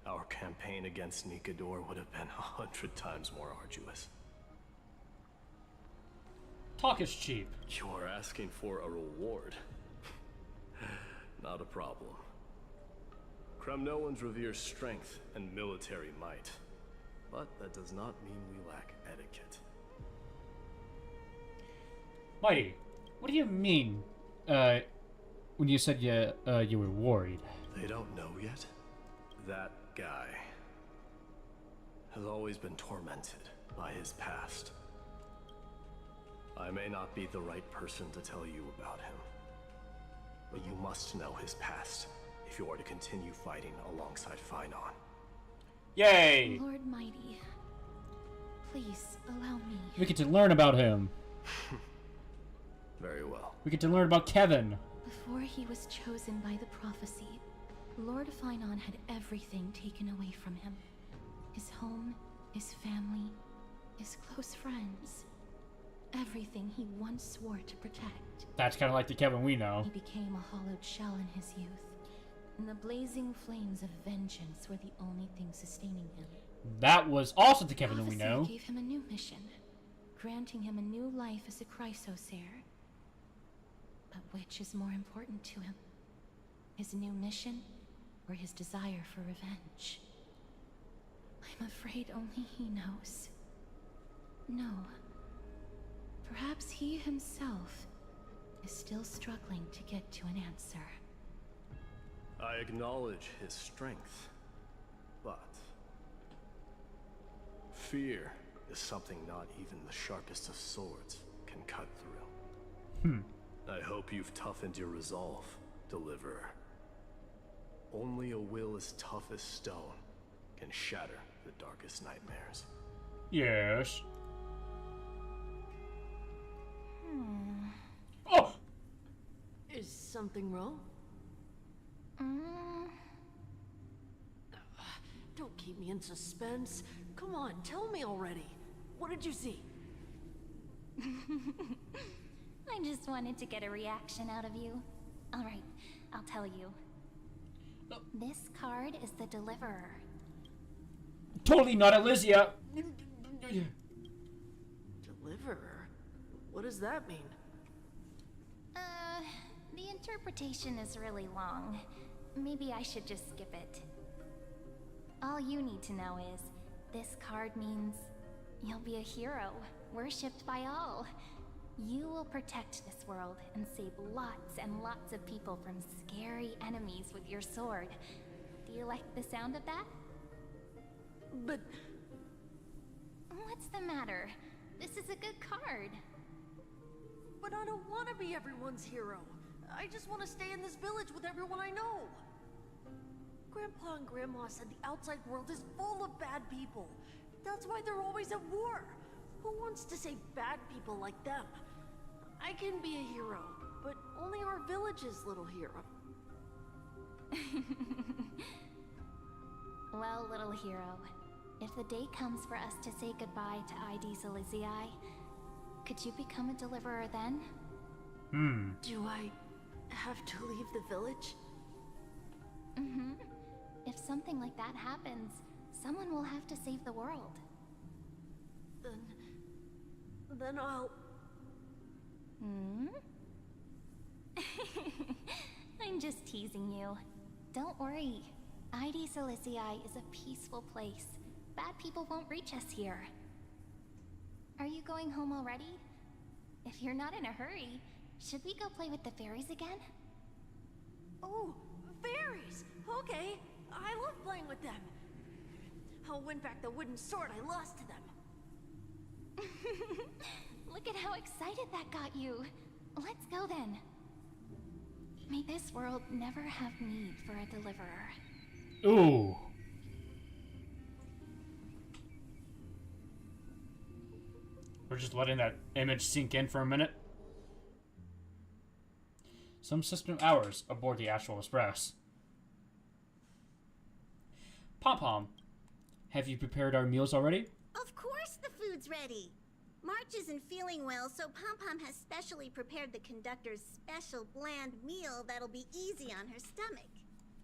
our campaign against Nikador would have been 100 times more arduous. Talk is cheap. You're asking for a reward. Not a problem. Kremnoans revere strength and military might. But that does not mean we lack etiquette. Mighty, what do you mean, when you said you were worried? They don't know yet? That guy. has always been tormented by his past. I may not be the right person to tell you about him, but you must know his past if you are to continue fighting alongside Phainon. Yay! Lord Mighty, please allow me. We get to learn about him. Very well. We get to learn about Kevin. Before he was chosen by the prophecy, Lord Phainon had everything taken away from him. His home, his family, his close friends. Everything he once swore to protect. That's kind of like the Kevin we know. He became a hollowed shell in his youth, and the blazing flames of vengeance were the only thing sustaining him. That was also the Kevin that we know. Prophecy gave him a new mission, granting him a new life as a Chrysos heir. But which is more important to him? His new mission, or his desire for revenge? I'm afraid only he knows. No. Perhaps he himself is still struggling to get to an answer. I acknowledge his strength, but fear is something not even the sharpest of swords can cut through. I hope you've toughened your resolve, Deliverer. Only a will as tough as stone can shatter the darkest nightmares. Yes. Oh! Is something wrong? Don't keep me in suspense. Come on, tell me already. What did you see? I just wanted to get a reaction out of you. Alright, I'll tell you. This card is the Deliverer. Totally not Elysia. Deliverer? What does that mean? The interpretation is really long. Maybe I should just skip it. All you need to know is, this card means you'll be a hero, worshipped by all. You will protect this world and save lots and lots of people from scary enemies with your sword. Do you like the sound of that? But... What's the matter? This is a good card. But I don't want to be everyone's hero. I just want to stay in this village with everyone I know. Grandpa and Grandma said the outside world is full of bad people. That's why they're always at war. Who wants to save bad people like them? I can be a hero, but only our village's little hero. Well, little hero, if the day comes for us to say goodbye to ID Silizii, could you become a deliverer then? Do I have to leave the village? If something like that happens, someone will have to save the world. Then I'll... I'm just teasing you. Don't worry. ID Silizii is a peaceful place. Bad people won't reach us here. Are you going home already? If you're not in a hurry, should we go play with the fairies again? Oh, fairies! Okay, I love playing with them. I'll win back the wooden sword I lost to them. Look at how excited that got you. Let's go then. May this world never have need for a deliverer. Ooh. We're just letting that image sink in for a minute. Some system hours aboard the Astral Express. Pom-Pom, have you prepared our meals already? Of course the food's ready. March isn't feeling well, so Pom-Pom has specially prepared the conductor's special bland meal that'll be easy on her stomach.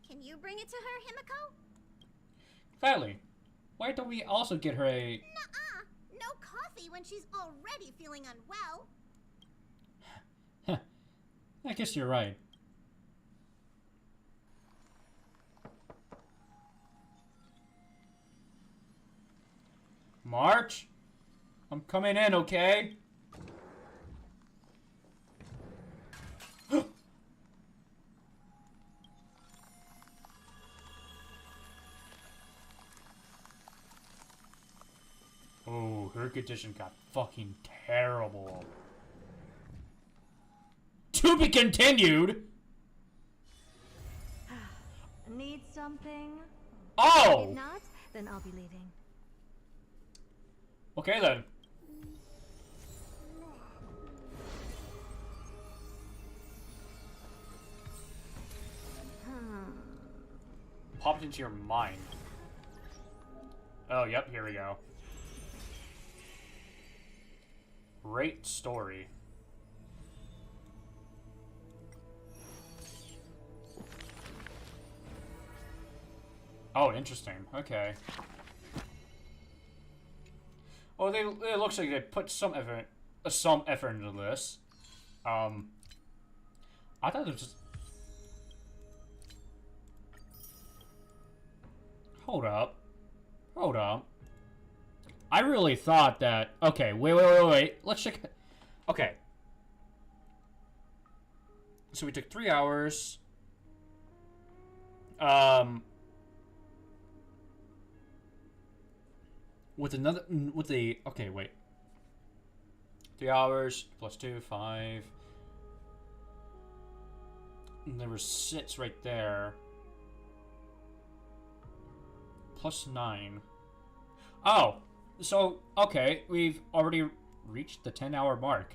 Can you bring it to her, Himiko? Gladly. Why don't we also get her a... Nuh-uh. No coffee when she's already feeling unwell. I guess you're right. March? I'm coming in, okay? Oh, her condition got fucking terrible. To be continued. Need something? Oh! If not, then I'll be leaving. Okay then. Popped into your mind. Oh, yep, here we go. Great story. Oh, interesting. Okay. Oh, it looks like they put some effort into this. I thought it was just... Hold up. Hold up. I really thought that... Okay, wait. Let's check... Okay. So we took 3 hours. Okay, wait. 3 hours plus 2, 5. And there were 6 right there. Plus 9. Oh, so, okay, we've already reached the 10-hour mark.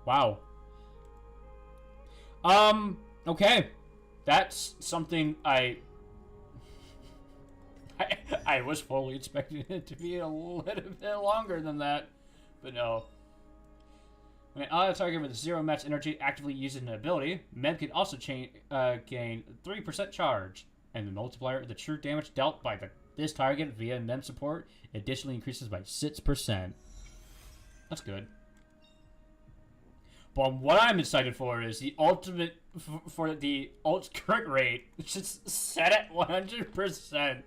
Wow. Okay. That's something I was fully expecting it to be a little bit longer than that, but no. When on a target with 0 match energy actively uses an ability, Mem can also gain 3% charge, and the multiplier of the true damage dealt by this target via Mem support additionally increases by 6%. That's good. But what I'm excited for is the ultimate for the ult crit rate, which is set at 100%.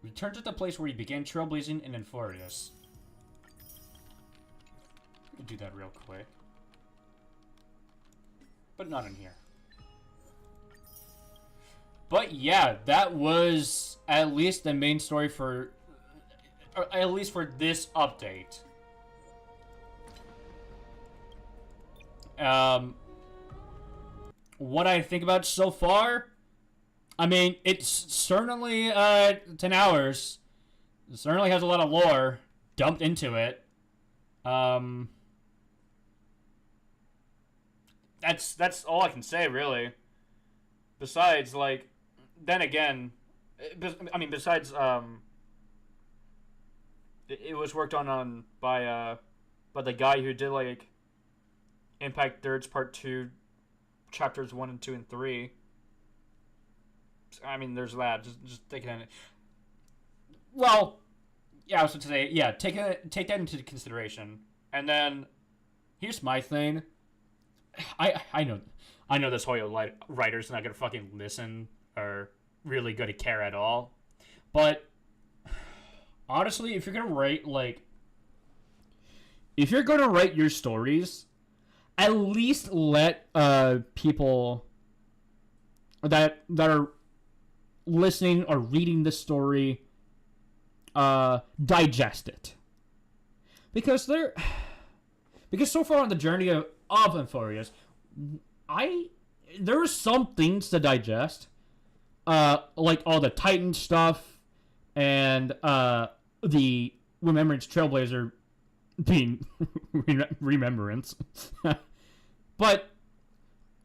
Return to the place where you began trailblazing in Ampherous. We can do that real quick. But not in here. But yeah, that was at least the main story for... Or at least for this update. What I think about so far... I mean, it's certainly 10 hours. It certainly has a lot of lore dumped into it. That's all I can say, really. Besides, like, then again, I mean, besides, it was worked on by the guy who did, like, Impact Thirds Part 2, Chapters 1 and 2 and 3. I mean, there's that. Just take it in. Well, yeah, I was going to say, yeah, take that into consideration. And then, here's my thing. I know this Hoyo writer's not going to fucking listen or really going to care at all. But, honestly, if you're going to write, like... If you're going to write your stories, at least let people that are listening or reading the story digest it. Because so far on the journey of Ampherous, there were some things to digest, like all the Titan stuff and the Remembrance Trailblazer being Remembrance. But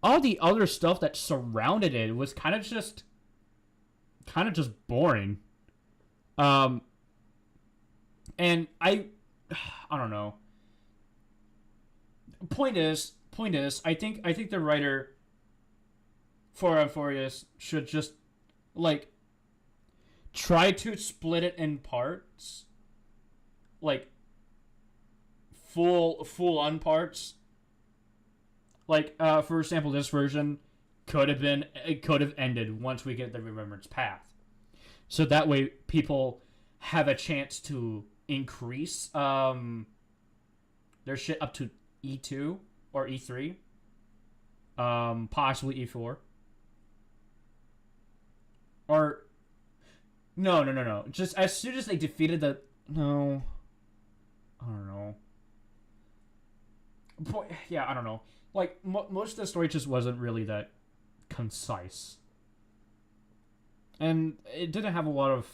all the other stuff that surrounded it was kind of just boring. And I don't know. Point is, I think the writer for Ampherous should just, like, try to split it in parts, like full on parts. Like, for example, this version could have ended once we get the Remembrance Path, so that way people have a chance to increase their shit up to E2 or E3, possibly E4. No. Just as soon as they defeated the... No. I don't know. Yeah, I don't know. Like, most of the story just wasn't really that concise. And it didn't have a lot of,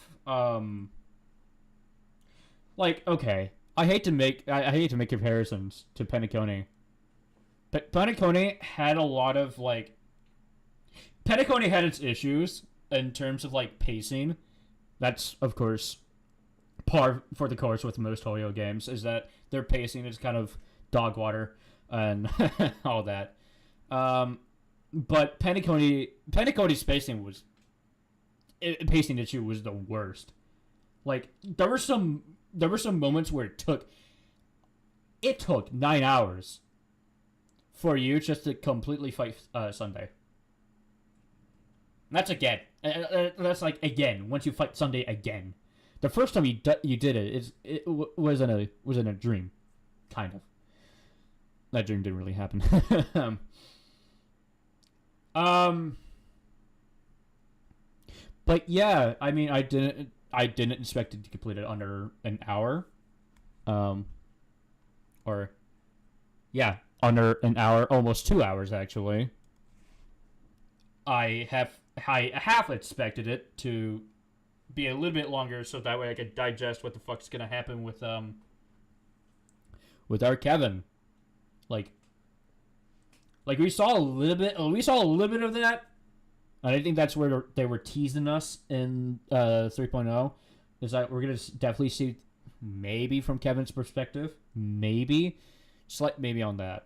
like, okay. I hate to make comparisons to Penacony. But Penacony had a lot of, like... Penacony had its issues in terms of, like, pacing. That's, of course, par for the course with most Hoyo games, is that their pacing is kind of dog water and all that. But Penacony's pacing issue was the worst. Like, there were some moments where it took 9 hours for you just to completely fight Sunday. And that's again. That's like again. Once you fight Sunday again, the first time you did it was in a dream, kind of. That dream didn't really happen. But yeah, I mean, I didn't expect it to complete it under an hour. Or yeah, under an hour, almost 2 hours actually. I half expected it to be a little bit longer, so that way I could digest what the fuck's gonna happen with our Kevin. Like we saw a little bit of that. And I think that's where they were teasing us in 3.0, is that we're gonna definitely see maybe from Kevin's perspective, maybe on that.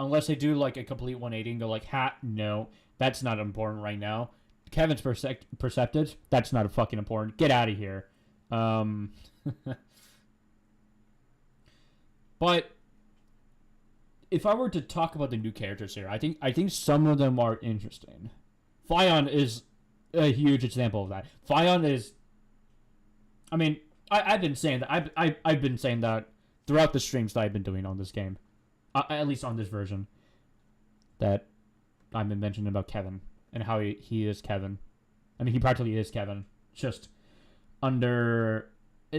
Unless they do like a complete 180 and go like, no, that's not important right now. Kevin's perceptive, that's not fucking important. Get out of here. But if I were to talk about the new characters here, I think some of them are interesting. Fion is a huge example of that. Fion is... I mean, I've been saying that. I've been saying that throughout the streams that I've been doing on this game. At least on this version. That I've been mentioning about Kevin. And how he is Kevin. I mean, he practically is Kevin. Just under...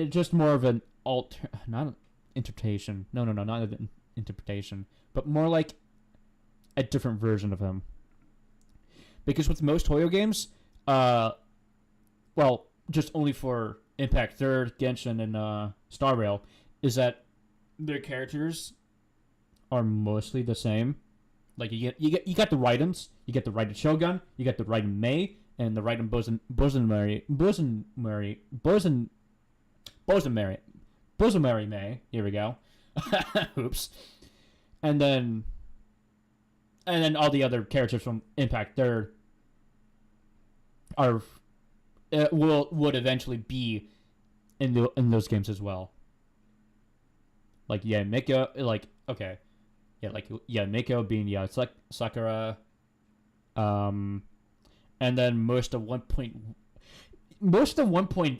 Just more of an not an interpretation. No, not an interpretation. But more like a different version of him. Because with most Hoyo games, well, just only for Impact 3rd, Genshin, and Star Rail, is that their characters are mostly the same. Like you got the Raidens, you get the Raiden Shogun, you got the Raiden Mei, and the Raiden Bosenmary Mei. Here we go. Oops. And then all the other characters from Impact 3rd would eventually be in those games as well. Like Miko, Miko being Sakura, and then most of 1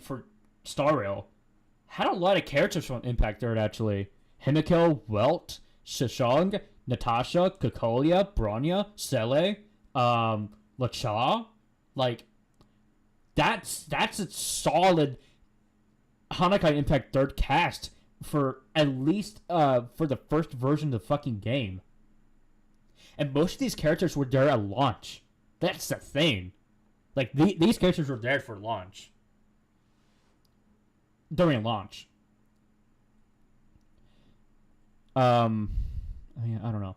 for Star Rail had a lot of characters from Impact 3rd actually. Himiko, Welt, Shishong, Natasha, Kokolia, Bronya, Sele, Lacha, like that's a solid Hanukkah Impact 3rd cast for at least for the first version of the fucking game. And most of these characters were there at launch. That's the thing. Like these characters were there for launch. During launch. I mean, I don't know.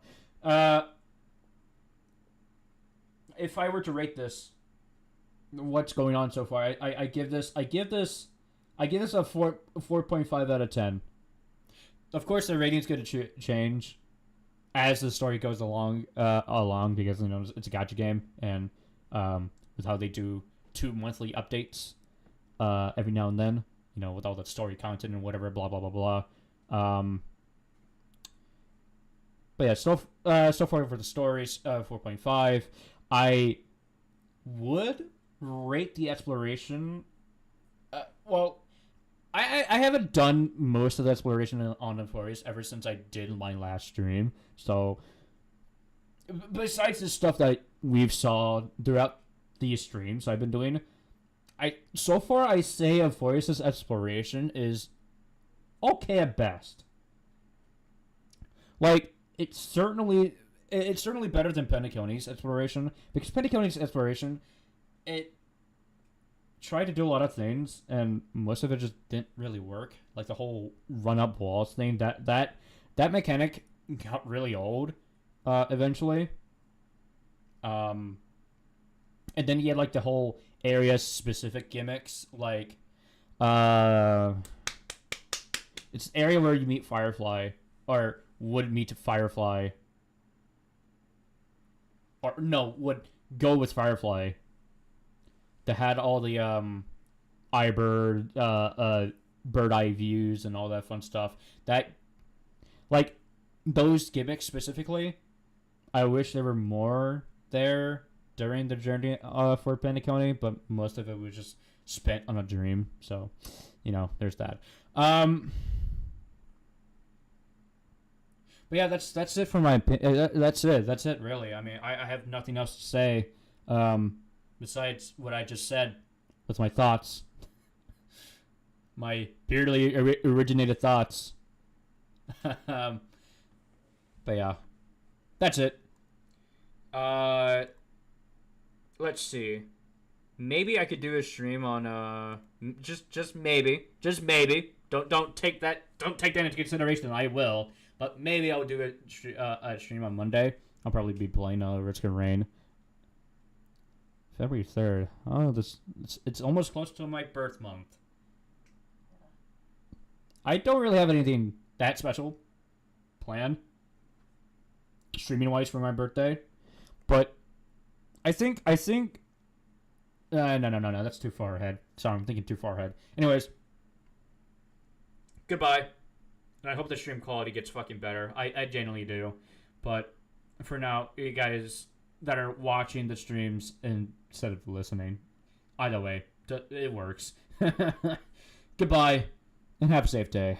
If I were to rate this, what's going on so far, I give this a 4.5 out of 10. Of course, the rating's going to change as the story goes along because it's a gacha game, and with how they do 2 monthly updates every now and then, with all the story content and whatever, blah blah blah blah. But yeah, so far for the stories, 4.5. I would rate the exploration. Well, I haven't done most of the exploration on Ampherous ever since I did my last stream. So, besides the stuff that we've saw throughout these streams I've been doing, So far I say Ampherous' exploration is okay at best. Like, it's certainly better than Penacony's exploration, because Penacony's exploration, it tried to do a lot of things, and most of it just didn't really work. Like the whole run up walls thing, that mechanic got really old eventually. And then you had like the whole area specific gimmicks, like it's an area where you meet Firefly, or would meet Firefly, or no, would go with Firefly, that had all the bird eye views and all that fun stuff. That, like, those gimmicks specifically, I wish there were more there during the journey for Penacony, but most of it was just spent on a dream. So, you know, there's that. But yeah, that's it for my that's it really. I mean, I have nothing else to say besides what I just said with my thoughts, my purely originated thoughts. But yeah, that's it. Let's see. Maybe I could do a stream on just maybe. Don't take that into consideration. I will, but maybe I'll do a stream on Monday. I'll probably be playing Risk of Rain. February 3rd. Oh, it's almost close to my birth month. I don't really have anything that special planned streaming wise for my birthday, but I think no, that's too far ahead. Sorry, I'm thinking too far ahead. Anyways, goodbye. And I hope the stream quality gets fucking better. I genuinely do. But for now, you guys that are watching the streams instead of listening, either way, it works. Goodbye, and have a safe day.